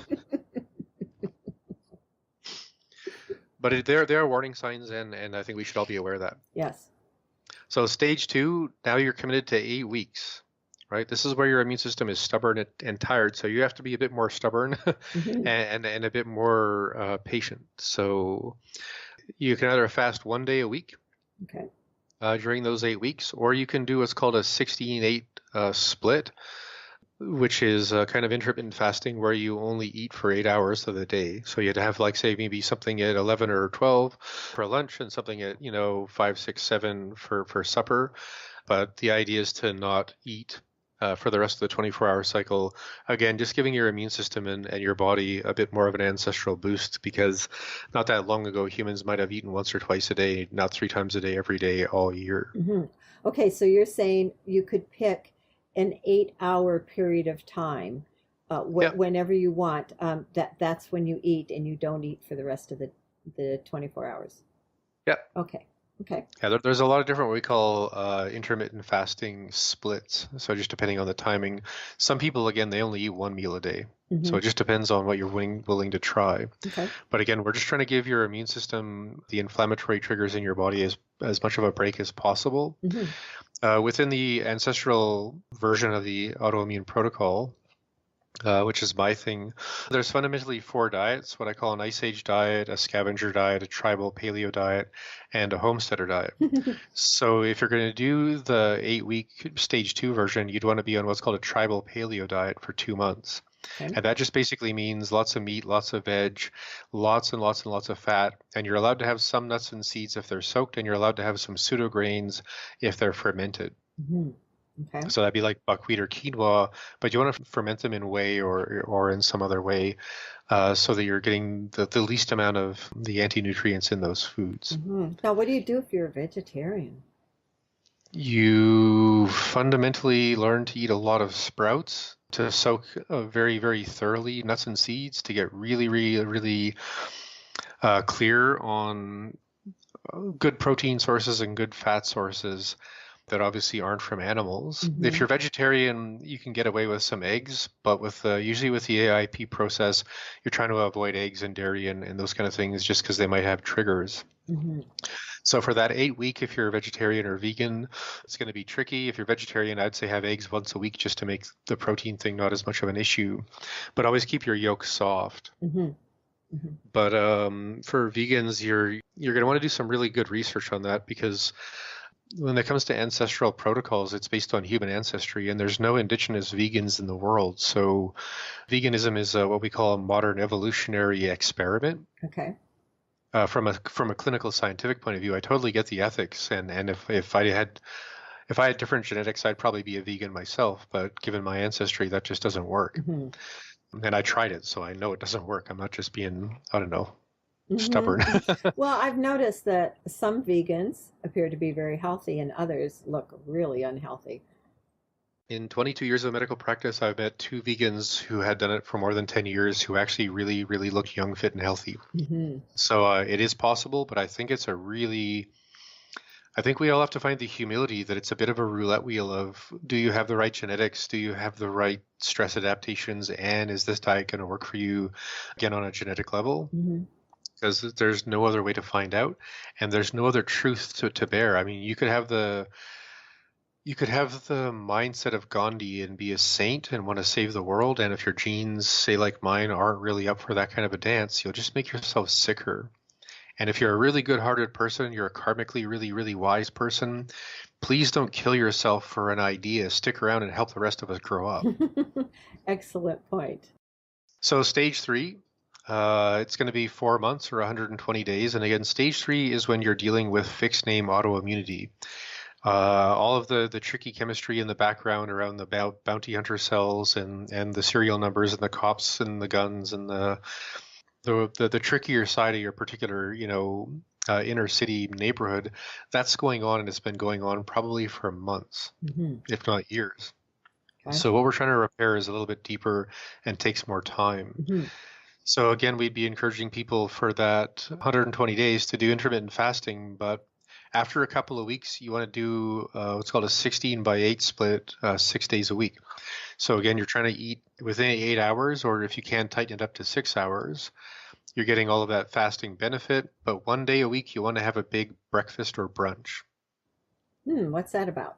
But there are warning signs, and I think we should all be aware of that. Yes. So stage 2, now you're committed to 8 weeks, right? This is where your immune system is stubborn and tired, so you have to be a bit more stubborn Mm-hmm. and a bit more patient. So you can either fast 1 day a week Okay. during those 8 weeks, or you can do what's called a 16-8 split, which is kind of intermittent fasting where you only eat for 8 hours of the day. So you'd have like say maybe something at 11 or 12 for lunch and something at 5, 6, 7 for supper. But the idea is to not eat for the rest of the 24-hour cycle. Again, just giving your immune system and your body a bit more of an ancestral boost, because not that long ago humans might have eaten once or twice a day, not 3 times a day every day all year. Mm-hmm. Okay, so you're saying you could pick an 8-hour period of time whenever you want. That's when you eat, and you don't eat for the rest of the 24 hours. Yeah. Okay. Okay. Yeah, there's a lot of different what we call intermittent fasting splits. So just depending on the timing. Some people, again, they only eat 1 meal a day. Mm-hmm. So it just depends on what you're willing to try. Okay. But again, we're just trying to give your immune system the inflammatory triggers in your body as much of a break as possible. Mm-hmm. Within the ancestral version of the autoimmune protocol, which is my thing, there's fundamentally 4 diets, what I call an ice age diet, a scavenger diet, a tribal paleo diet, and a homesteader diet. So if you're going to do the 8-week stage 2 version, you'd want to be on what's called a tribal paleo diet for 2 months. Okay. And that just basically means lots of meat, lots of veg, lots and lots and lots of fat. And you're allowed to have some nuts and seeds if they're soaked, and you're allowed to have some pseudo grains if they're fermented. Mm-hmm. Okay. So that'd be like buckwheat or quinoa, but you want to ferment them in whey or in some other way so that you're getting the least amount of the anti-nutrients in those foods. Mm-hmm. Now, what do you do if you're a vegetarian? You fundamentally learn to eat a lot of sprouts, to soak very, very thoroughly nuts and seeds, to get really, really, really clear on good protein sources and good fat sources that obviously aren't from animals. Mm-hmm. If you're vegetarian, you can get away with some eggs, but usually with the AIP process, you're trying to avoid eggs and dairy and those kind of things just because they might have triggers. Mm-hmm. So for that 8-week, if you're a vegetarian or vegan, it's going to be tricky. If you're vegetarian, I'd say have eggs once a week just to make the protein thing not as much of an issue. But always keep your yolk soft. Mm-hmm. Mm-hmm. But for vegans, you're going to want to do some really good research on that, because When it comes to ancestral protocols, it's based on human ancestry, and there's no indigenous vegans in the world. So veganism is what we call a modern evolutionary experiment. Okay. From a clinical scientific point of view, I totally get the ethics, and if I had different genetics, I'd probably be a vegan myself. But given my ancestry, that just doesn't work. Mm-hmm. And I tried it, so I know it doesn't work. I'm not just being, I don't know, stubborn. Mm-hmm. Well, I've noticed that some vegans appear to be very healthy and others look really unhealthy. In 22 years of medical practice, I've met two vegans who had done it for more than 10 years who actually really, really look young, fit, and healthy. Mm-hmm. So it is possible, but I think I think we all have to find the humility that it's a bit of a roulette wheel of, do you have the right genetics? Do you have the right stress adaptations? And is this diet going to work for you, again, on a genetic level? Mm-hmm. Because there's no other way to find out, and there's no other truth to bear. I mean, you could have the mindset of Gandhi and be a saint and want to save the world, and if your genes, say like mine, aren't really up for that kind of a dance, you'll just make yourself sicker. And if you're a really good-hearted person, you're a karmically really, really wise person, please don't kill yourself for an idea. Stick around and help the rest of us grow up. Excellent point. So stage three, it's going to be 4 months or 120 days. And again, stage three is when you're dealing with fixed name autoimmunity. All of the tricky chemistry in the background around the bounty hunter cells and the serial numbers and the cops and the guns and the trickier side of your particular, inner city neighborhood, that's going on, and it's been going on probably for months, Mm-hmm. if not years. Okay. So what we're trying to repair is a little bit deeper and takes more time. Mm-hmm. So again, we'd be encouraging people for that 120 days to do intermittent fasting, but after a couple of weeks, you want to do what's called a 16/8 split, 6 days a week. So again, you're trying to eat within 8 hours, or if you can, tighten it up to 6 hours. You're getting all of that fasting benefit, but one day a week, you want to have a big breakfast or brunch. What's that about?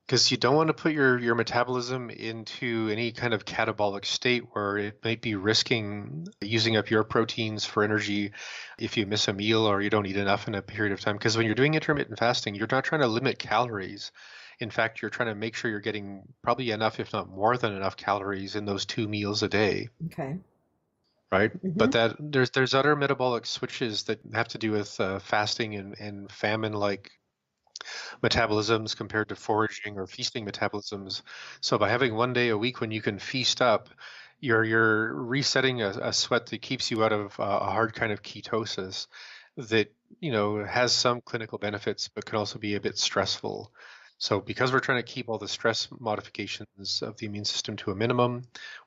Because you don't want to put your metabolism into any kind of catabolic state where it might be risking using up your proteins for energy if you miss a meal or you don't eat enough in a period of time. Because when you're doing intermittent fasting, you're not trying to limit calories. In fact, you're trying to make sure you're getting probably enough, if not more than enough calories in those 2 meals a day, Okay. right? Mm-hmm. But that there's other metabolic switches that have to do with fasting and famine-like metabolisms compared to foraging or feasting metabolisms. So by having one day a week when you can feast up, you're resetting a sweat that keeps you out of a hard kind of ketosis that has some clinical benefits but can also be a bit stressful. So because we're trying to keep all the stress modifications of the immune system to a minimum,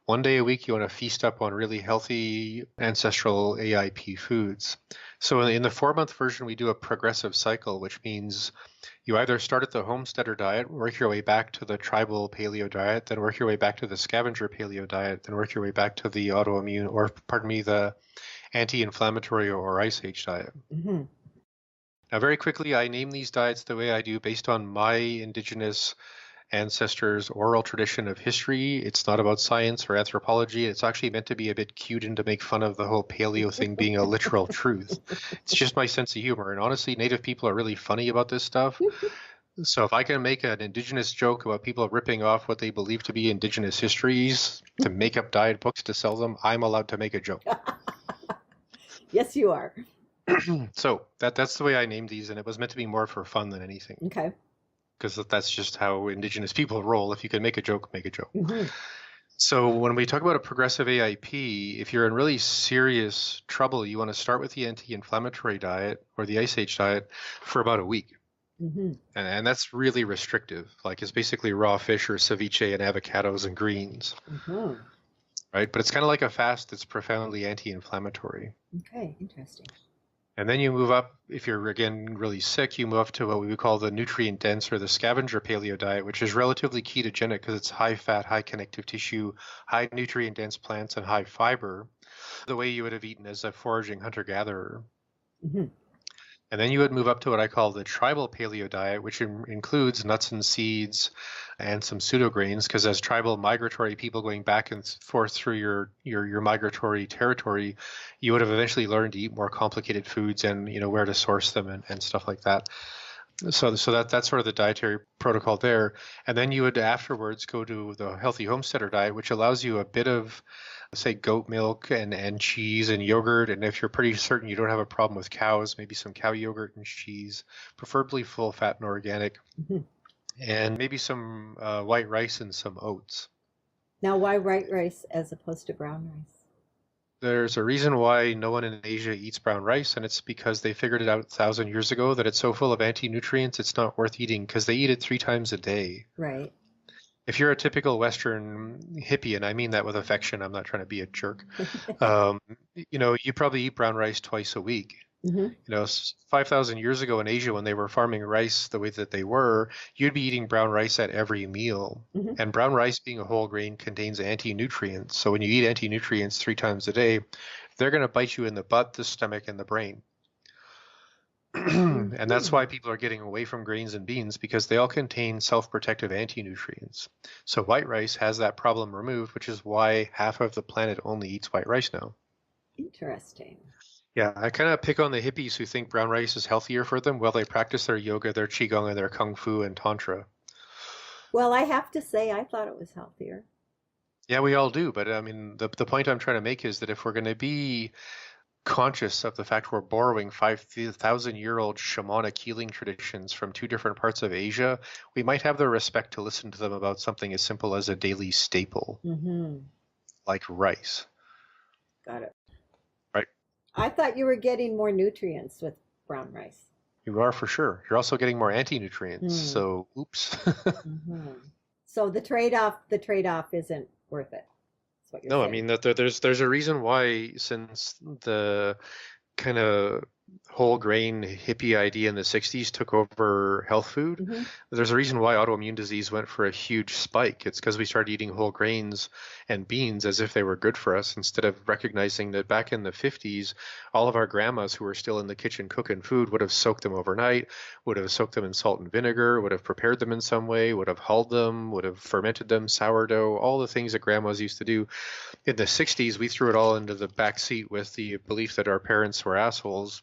one day a week you want to feast up on really healthy ancestral AIP foods. So in the 4 month version, we do a progressive cycle, which means you either start at the homesteader diet, work your way back to the tribal paleo diet, then work your way back to the scavenger paleo diet, then work your way back to the autoimmune, or pardon me, the anti-inflammatory or ice age diet. Mm-hmm. Now, very quickly, I name these diets the way I do based on my indigenous ancestors' oral tradition of history. It's not about science or anthropology. It's actually meant to be a bit cute and to make fun of the whole paleo thing being a literal truth. It's just my sense of humor. And honestly, Native people are really funny about this stuff. So if I can make an indigenous joke about people ripping off what they believe to be indigenous histories to make up diet books to sell them, I'm allowed to make a joke. Yes, you are. So that's the way I named these, and it was meant to be more for fun than anything, Okay. because that's just how indigenous people roll. If you can make a joke, make a joke. Mm-hmm. So when we talk about a progressive AIP, if you're in really serious trouble, you want to start with the anti-inflammatory diet or the ice age diet for about a week. Mm-hmm. And that's really restrictive. Like, it's basically raw fish or ceviche and avocados and greens, Mm-hmm. right? But it's kind of like a fast that's profoundly anti-inflammatory. Okay, interesting. And then you move up, if you're again really sick, you move up to what we would call the nutrient dense or the scavenger paleo diet, which is relatively ketogenic because it's high fat, high connective tissue, high nutrient dense plants, and high fiber, the way you would have eaten as a foraging hunter gatherer. Mm-hmm. And then you would move up to what I call the tribal paleo diet, which includes nuts and seeds and some pseudograins, because as tribal migratory people going back and forth through your migratory territory, you would have eventually learned to eat more complicated foods and where to source them and stuff like that. So that's sort of the dietary protocol there. And then you would afterwards go to the healthy homesteader diet, which allows you a bit of, say, goat milk and cheese and yogurt. And if you're pretty certain you don't have a problem with cows, maybe some cow yogurt and cheese, preferably full fat and organic, Mhm. and maybe some white rice and some oats. Now, why white rice as opposed to brown rice? There's a reason why no one in Asia eats brown rice, and it's because they figured it out 1,000 years ago that it's so full of anti-nutrients it's not worth eating because they eat it 3 times a day. Right. If you're a typical Western hippie, and I mean that with affection, I'm not trying to be a jerk, um, you probably eat brown rice twice a week. Hmm. 5,000 years ago in Asia, when they were farming rice the way that they were, you'd be eating brown rice at every meal. Hmm. And brown rice, being a whole grain, contains anti-nutrients. So when you eat anti-nutrients 3 times a day, they're going to bite you in the butt, the stomach, and the brain. And that's why people are getting away from grains and beans, because they all contain self-protective anti-nutrients. So white rice has that problem removed, which is why half of the planet only eats white rice now. Interesting. Yeah, I kind of pick on the hippies who think brown rice is healthier for them while they practice their yoga, their qigong, and their kung fu and tantra. Well, I have to say, I thought it was healthier. Yeah, we all do, but I mean, the point I'm trying to make is that if we're going to be conscious of the fact we're borrowing 5,000-year-old shamanic healing traditions from 2 different parts of Asia, we might have the respect to listen to them about something as simple as a daily staple, Hmm. like rice. Got it. Right. I thought you were getting more nutrients with brown rice. You are for sure. You're also getting more anti-nutrients, so oops. Hmm. So the trade-off isn't worth it. That's what you're No, I saying. mean that there's a reason why, since the kind of whole grain hippie idea in the 60s took over health food, Hmm. there's a reason why autoimmune disease went for a huge spike. It's because we started eating whole grains and beans as if they were good for us, instead of recognizing that back in the 50s, all of our grandmas who were still in the kitchen cooking food would have soaked them overnight, would have soaked them in salt and vinegar, would have prepared them in some way, would have hulled them, would have fermented them, sourdough, all the things that grandmas used to do. In the 60s, we threw it all into the back seat with the belief that our parents were assholes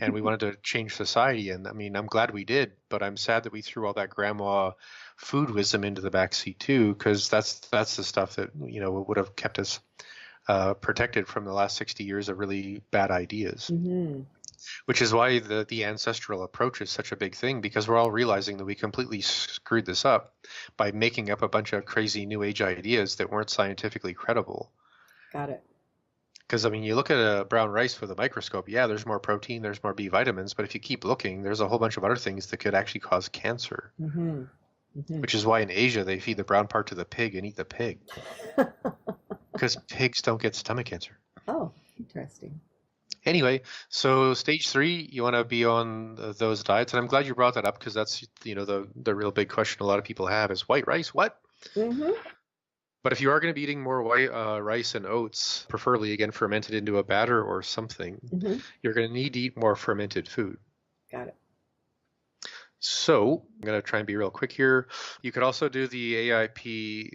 and we wanted to change society. And I mean, I'm glad we did, but I'm sad that we threw all that grandma food wisdom into the back seat too, because that's the stuff that, would have kept us protected from the last 60 years of really bad ideas. Hmm. Which is why the ancestral approach is such a big thing, because we're all realizing that we completely screwed this up by making up a bunch of crazy new age ideas that weren't scientifically credible. Got it. Because, I mean, you look at a brown rice with a microscope, yeah, there's more protein, there's more B vitamins, but if you keep looking, there's a whole bunch of other things that could actually cause cancer, Hmm. Hmm. which is why in Asia they feed the brown part to the pig and eat the pig, because pigs don't get stomach cancer. Oh, interesting. Anyway, so stage 3, you want to be on those diets, and I'm glad you brought that up, because that's the real big question a lot of people have is white rice. What? Hmm. But if you are going to be eating more white rice and oats, preferably again fermented into a batter or something, Hmm. you're going to need to eat more fermented food. Got it. So I'm going to try and be real quick here. You could also do the AIP,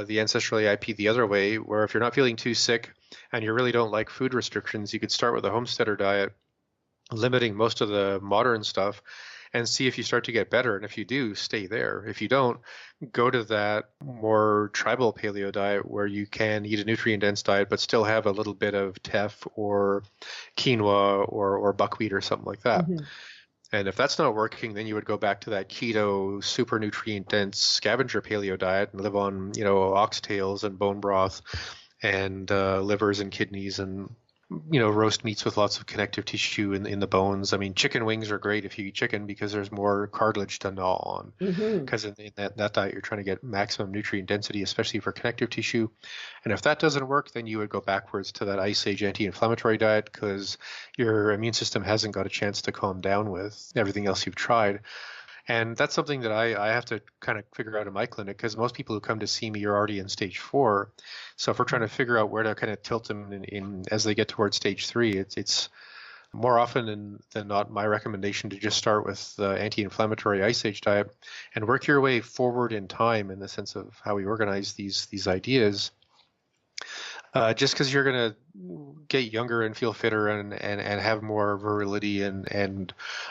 the Ancestral AIP the other way, where if you're not feeling too sick and you really don't like food restrictions, you could start with a homesteader diet, limiting most of the modern stuff, and see if you start to get better. And if you do, stay there. If you don't, go to that more tribal paleo diet where you can eat a nutrient-dense diet but still have a little bit of teff or quinoa or buckwheat or something like that. Hmm. And if that's not working, then you would go back to that keto, super nutrient-dense scavenger paleo diet and live on, oxtails and bone broth and livers and kidneys and roast meats with lots of connective tissue in the bones. I mean, chicken wings are great if you eat chicken because there's more cartilage to gnaw on. Hmm. Because in that diet, you're trying to get maximum nutrient density, especially for connective tissue. And if that doesn't work, then you would go backwards to that Ice Age anti-inflammatory diet because your immune system hasn't got a chance to calm down with everything else you've tried. And that's something that I have to kind of figure out in my clinic, because most people who come to see me are already in stage 4. So if we're trying to figure out where to kind of tilt them in as they get towards stage 3, it's more often than not my recommendation to just start with the anti-inflammatory Ice Age diet and work your way forward in time in the sense of how we organize these ideas Just because you're going to get younger and feel fitter and have more virility and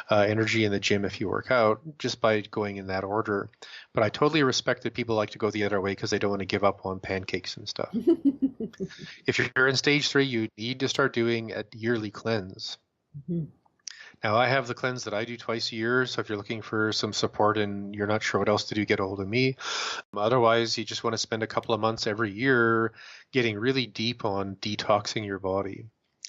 energy in the gym if you work out, just by going in that order. But I totally respect that people like to go the other way because they don't want to give up on pancakes and stuff. If you're in stage 3, you need to start doing a yearly cleanse. Mhm. Now, I have the cleanse that I do twice a year, so if you're looking for some support and you're not sure what else to do, get a hold of me. Otherwise, you just want to spend a couple of months every year getting really deep on detoxing your body.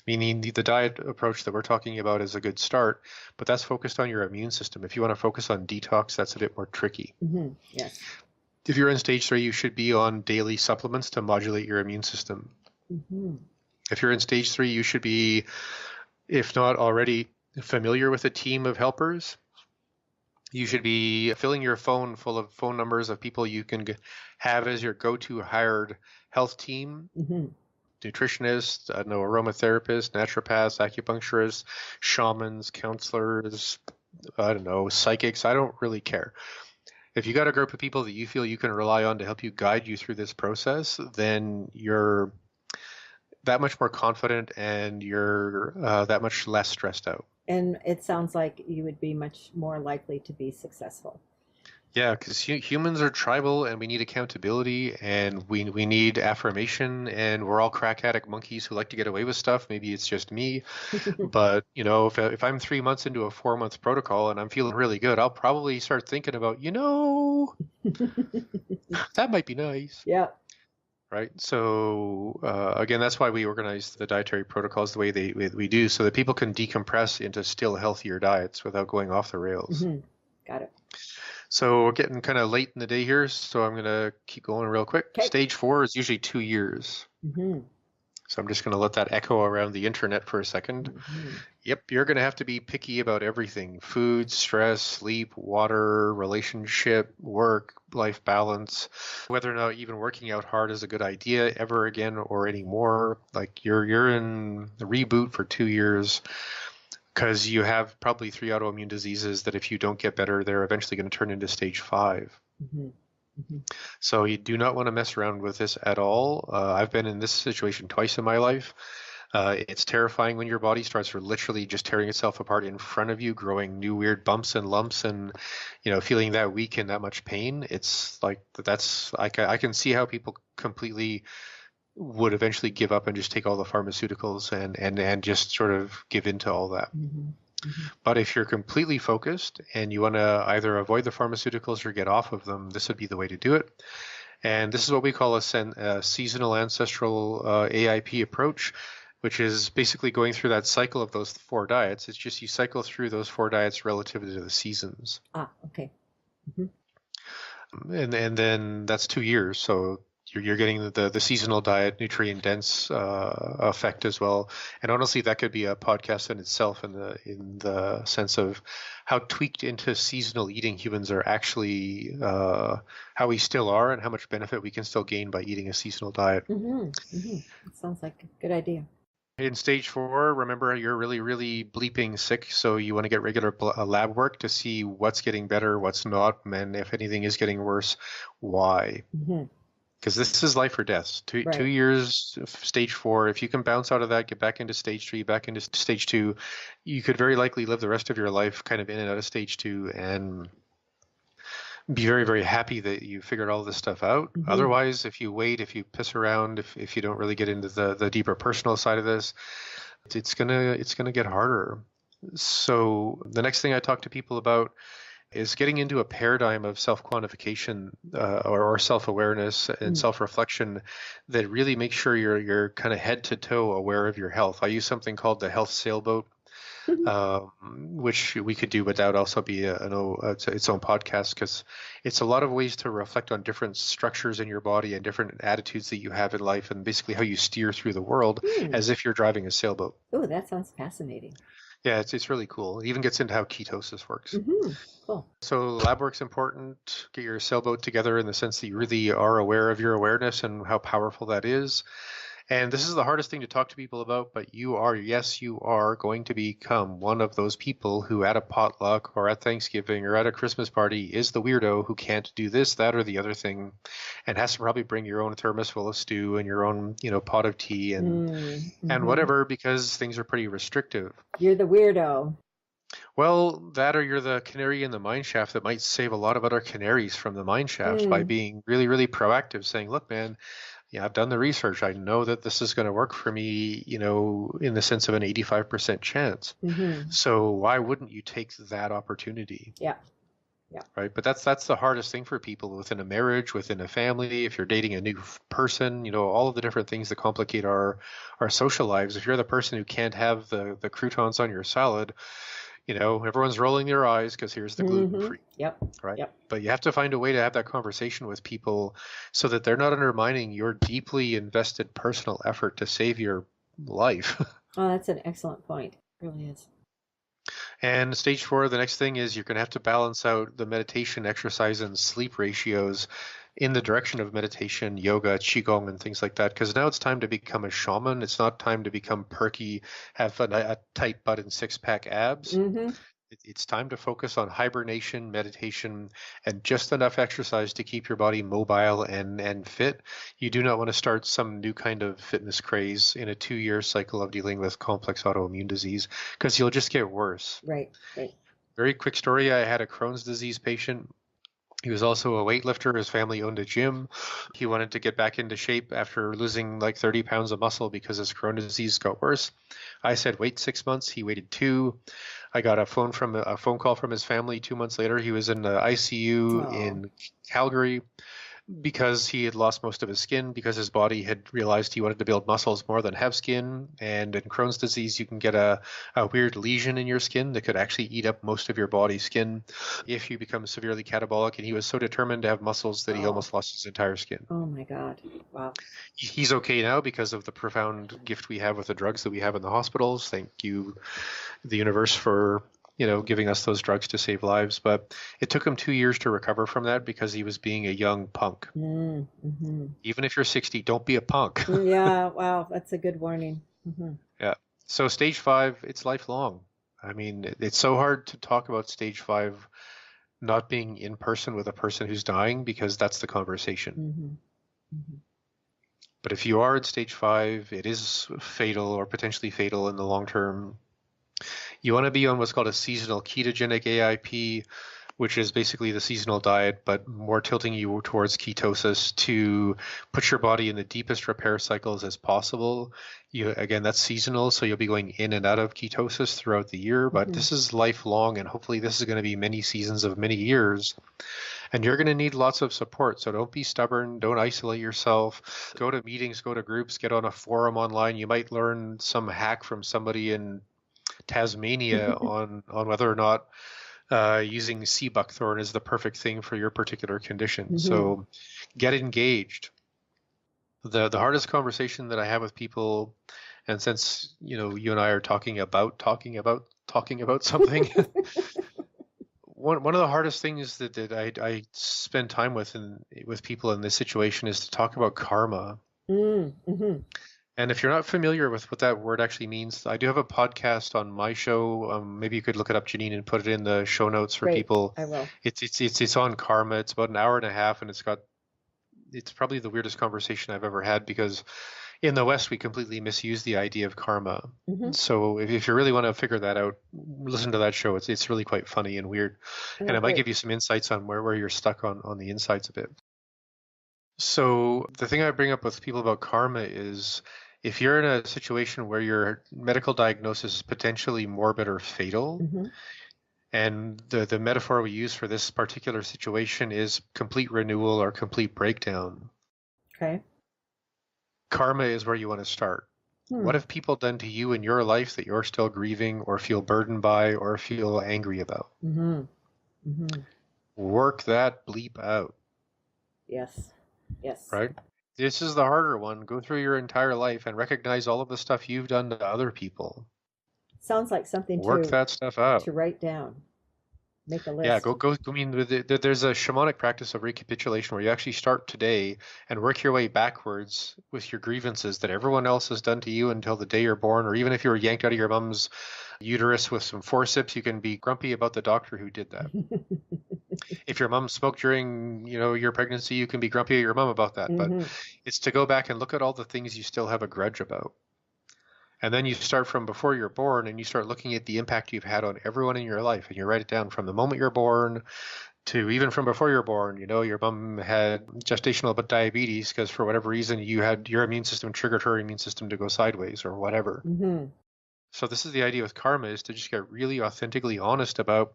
Meaning the diet approach that we're talking about is a good start, but that's focused on your immune system. If you want to focus on detox, that's a bit more tricky. Yes. If you're in stage 3, you should be on daily supplements to modulate your immune system. Hmm. If you're in stage 3, you should be, if not already familiar with a team of helpers, you should be filling your phone full of phone numbers of people you can have as your go-to hired health team. Hmm. Nutritionists, I don't know, aromatherapists, naturopaths, acupuncturists, shamans, counselors, I don't know, psychics. I don't really care. If you got a group of people that you feel you can rely on to help you guide you through this process, then you're that much more confident and you're that much less stressed out. And it sounds like you would be much more likely to be successful. Yeah, because humans are tribal and we need accountability and we need affirmation and we're all crack addict monkeys who like to get away with stuff. Maybe it's just me, but if I'm 3 months into a 4 month protocol and I'm feeling really good, I'll probably start thinking about, that might be nice. Yeah. Right. So again, that's why we organize the dietary protocols the way we do, so that people can decompress into still healthier diets without going off the rails. Hmm. Got it. So we're getting kind of late in the day here, so I'm going to keep going real quick. Okay. Stage 4 is usually 2 years. Hmm. So I'm just going to let that echo around the internet for a second. Hmm. Yep, you're going to have to be picky about everything: food, stress, sleep, water, relationship, work, life balance, whether or not even working out hard is a good idea ever again or anymore. Like you're in the reboot for 2 years because you have probably 3 autoimmune diseases that if you don't get better, they're eventually going to turn into stage 5. Hmm. Hmm. So you do not want to mess around with this at all. I've been in this situation twice in my life. It's terrifying when your body starts literally just tearing itself apart in front of you, growing new weird bumps and lumps, and feeling that weak and that much pain. It's like I can see how people completely would eventually give up and just take all the pharmaceuticals and just sort of give into all that. Hmm. Hmm. But if you're completely focused and you want to either avoid the pharmaceuticals or get off of them, this would be the way to do it. And this is what we call a seasonal ancestral AIP approach, which is basically going through that cycle of those 4 diets. It's just you cycle through those 4 diets relative to the seasons. Okay. Hmm. And then that's 2 years. So you're getting the seasonal diet, nutrient dense effect as well. And honestly, that could be a podcast in itself in the sense of how tweaked into seasonal eating humans are actually, how we still are, and how much benefit we can still gain by eating a seasonal diet. Hmm. Hmm. That sounds like a good idea. In stage 4, remember, you're really, really bleeping sick, so you want to get regular lab work to see what's getting better, what's not, and if anything is getting worse, why. Hmm. Because this is life or death. Two Right. years, stage 4. If you can bounce out of that, get back into stage 3, back into stage 2, you could very likely live the rest of your life kind of in and out of stage 2 and be very, very happy that you figured all this stuff out. Hmm. Otherwise, if you wait, if you piss around, if you don't really get into the deeper personal side of this, it's gonna get harder. So the next thing I talk to people about is getting into a paradigm of self-quantification or self-awareness and self-reflection that really makes sure you're kind of head to toe aware of your health. I use something called the health sailboat, which we could do, but that would also be its own podcast, because it's a lot of ways to reflect on different structures in your body and different attitudes that you have in life, and basically how you steer through the world as if you're driving a sailboat. Oh, that sounds fascinating. Yeah, it's really cool. It even gets into how ketosis works. Hmm. Cool. So lab work's important. Get your sailboat together in the sense that you really are aware of your awareness and how powerful that is. And this is the hardest thing to talk to people about, but yes, you are going to become one of those people who at a potluck or at Thanksgiving or at a Christmas party is the weirdo who can't do this, that, or the other thing, and has to probably bring your own thermos full of stew and your own, pot of tea and Mm-hmm. whatever, because things are pretty restrictive. You're the weirdo. Well, that or you're the canary in the mine shaft that might save a lot of other canaries from the mine shaft by Mm. being really, really proactive, saying, look, man, yeah, I've done the research. I know that this is going to work for me, in the sense of an 85% chance. Mm-hmm. So why wouldn't you take that opportunity? Yeah. Yeah. Right. But that's the hardest thing for people within a marriage, within a family, if you're dating a new person, all of the different things that complicate our social lives. If you're the person who can't have the croutons on your salad, everyone's rolling their eyes because here's the gluten Mm-hmm. free. Yep. Right. Yep. But you have to find a way to have that conversation with people so that they're not undermining your deeply invested personal effort to save your life. Oh, that's an excellent point. It really is. And stage 4, the next thing is you're going to have to balance out the meditation, exercise, and sleep ratios in the direction of meditation, yoga, qigong, and things like that. Because now it's time to become a shaman. It's not time to become perky, have a tight butt and six-pack abs. Mm-hmm. It's time to focus on hibernation, meditation, and just enough exercise to keep your body mobile and fit. You do not want to start some new kind of fitness craze in a 2-year cycle of dealing with complex autoimmune disease, because you'll just get worse. Right. Right. Very quick story. I had a Crohn's disease patient. He was also a weightlifter. His family owned a gym. He wanted to get back into shape after losing like 30 pounds of muscle because his Crohn's disease got worse. I said, wait 6 months. He waited 2. I got a phone call from his family 2 months later. He was in the ICU Oh. in Calgary because he had lost most of his skin, because his body had realized he wanted to build muscles more than have skin. And in Crohn's disease, you can get a weird lesion in your skin that could actually eat up most of your body's skin if you become severely catabolic. And he was so determined to have muscles that he Oh. almost lost his entire skin. Oh my God. Wow. He's okay now because of the profound gift we have with the drugs that we have in the hospitals. Thank you, the universe, for giving us those drugs to save lives. But it took him 2 years to recover from that because he was being a young punk. Mm-hmm. Even if you're 60, don't be a punk. Yeah. Wow. That's a good warning. Mm-hmm. Yeah. So stage 5, it's lifelong. I mean, it's so hard to talk about stage 5 not being in person with a person who's dying, because that's the conversation. Mm-hmm. Mm-hmm. But if you are in stage 5, it is fatal or potentially fatal in the long term. You want to be on what's called a seasonal ketogenic AIP, which is basically the seasonal diet, but more tilting you towards ketosis to put your body in the deepest repair cycles as possible. Again, that's seasonal, so you'll be going in and out of ketosis throughout the year, but this is lifelong, and hopefully this is going to be many seasons of many years. And you're going to need lots of support, so don't be stubborn, don't isolate yourself. Go to meetings, go to groups, get on a forum online. You might learn some hack from somebody in Tasmania on whether or not using sea buckthorn is the perfect thing for your particular condition. So get engaged. The hardest conversation that I have with people, and since you and I are talking about something, one of the hardest things that I spend time with people in this situation is to talk about karma. Mm-hmm. And if you're not familiar with what that word actually means, I do have a podcast on my show. Maybe you could look it up, Janine, and put it in the show notes for people. I will. It's on karma. It's about an hour and a half, and it's probably the weirdest conversation I've ever had, because in the West we completely misuse the idea of karma. So if you really want to figure that out, listen to that show. It's really quite funny and weird, and it might give you some insights on where you're stuck on the insides of it. So the thing I bring up with people about karma is, if you're in a situation where your medical diagnosis is potentially morbid or fatal, and the metaphor we use for this particular situation is complete renewal or complete breakdown. Okay. Karma is where you want to start. What have people done to you in your life that you're still grieving or feel burdened by or feel angry about? Work that bleep out. Yes. Right? This is the harder one. Go through your entire life and recognize all of the stuff you've done to other people. Sounds like something Work that stuff out. to write down. Make a Yeah, list. go. I mean, there's a shamanic practice of recapitulation where you actually start today and work your way backwards with your grievances that everyone else has done to you until the day you're born, or even if you were yanked out of your mom's uterus with some forceps, you can be grumpy about the doctor who did that. If your mom smoked during, your pregnancy, you can be grumpy at your mom about that. But it's to go back and look at all the things you still have a grudge about. And then you start from before you're born and you start looking at the impact you've had on everyone in your life. And you write it down from the moment you're born to even from before you're born. Your mom had gestational diabetes because for whatever reason you had your immune system triggered her immune system to go sideways or whatever. So this is the idea with karma, is to just get really authentically honest about,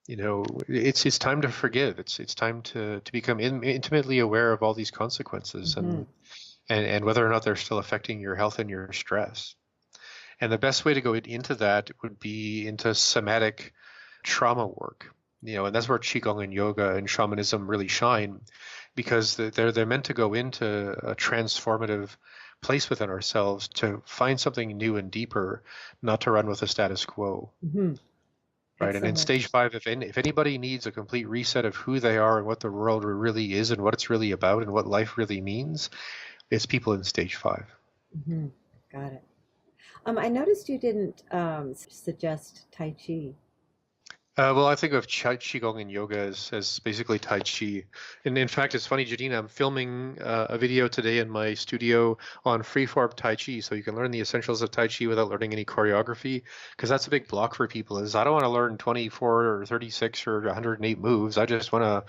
it's time to forgive. It's time to become intimately aware of all these consequences and whether or not they're still affecting your health and your stress. And the best way to go into that would be into somatic trauma work, and that's where Qigong and yoga and shamanism really shine, because they're meant to go into a transformative place within ourselves to find something new and deeper, not to run with the status quo. Right. And in stage 5, if anybody needs a complete reset of who they are and what the world really is and what it's really about and what life really means, it's people in stage 5. Got it. I noticed you didn't suggest Tai Chi. Well, I think of Qigong and yoga as basically Tai Chi. And in fact, it's funny, Janine, I'm filming a video today in my studio on freeform Tai Chi, so you can learn the essentials of Tai Chi without learning any choreography, because that's a big block for people, is I don't want to learn 24 or 36 or 108 moves. I just want to,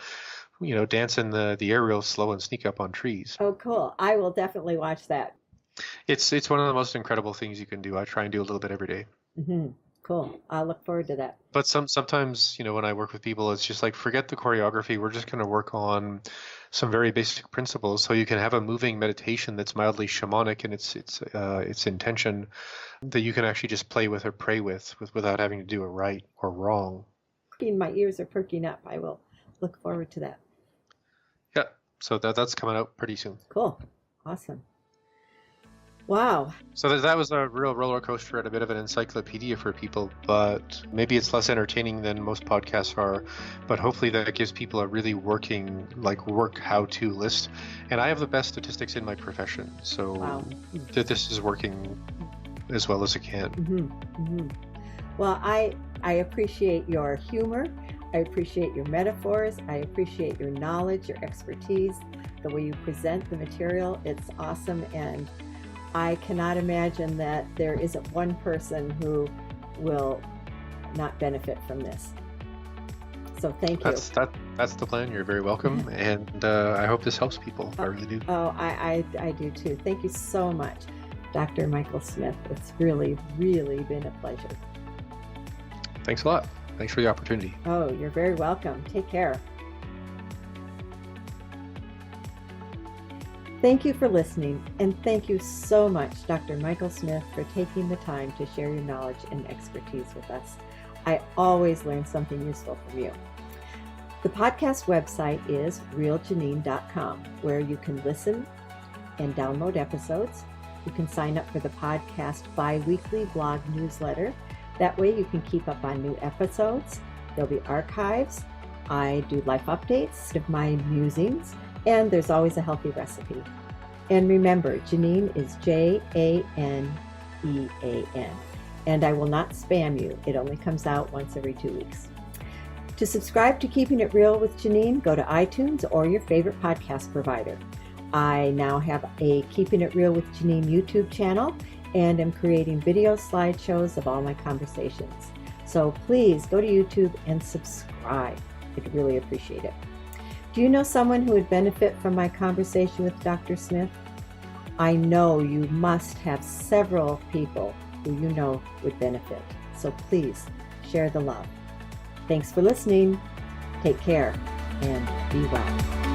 dance in the air real slow and sneak up on trees. Oh, cool. I will definitely watch that. It's one of the most incredible things you can do. I try and do a little bit every day. Cool. I'll look forward to that. But sometimes, when I work with people, it's just like, forget the choreography. We're just going to work on some very basic principles, so you can have a moving meditation that's mildly shamanic in its intention, that you can actually just play with or pray with without having to do it right or wrong. My ears are perking up. I will look forward to that. Yeah. So that's coming out pretty soon. Cool. Awesome. Wow. So that was a real roller coaster and a bit of an encyclopedia for people, but maybe it's less entertaining than most podcasts are, but hopefully that gives people a really work how-to list. And I have the best statistics in my profession, so this is working as well as it can. Well, I appreciate your humor. I appreciate your metaphors. I appreciate your knowledge, your expertise, the way you present the material. It's awesome, and I cannot imagine that there isn't one person who will not benefit from this. So thank you. That's the plan. You're very welcome, and I hope this helps people. I really do. Oh, I do too. Thank you so much, Dr. Michael Smith. It's really, really been a pleasure. Thanks a lot. Thanks for the opportunity. Oh, you're very welcome. Take care. Thank you for listening, and thank you so much, Dr. Michael Smith, for taking the time to share your knowledge and expertise with us. I always learn something useful from you. The podcast website is realjanine.com, where you can listen and download episodes. You can sign up for the podcast bi-weekly blog newsletter. That way you can keep up on new episodes. There'll be archives. I do life updates of my musings, and there's always a healthy recipe. And remember, Janine is Janeean, and I will not spam you. It only comes out once every 2 weeks. To subscribe to Keeping It Real with Janine, go to iTunes or your favorite podcast provider. I now have a Keeping It Real with Janine YouTube channel, and am creating video slideshows of all my conversations. So please go to YouTube and subscribe. I'd really appreciate it. Do you know someone who would benefit from my conversation with Dr. Smith? I know you must have several people who you know would benefit. So please share the love. Thanks for listening. Take care and be well.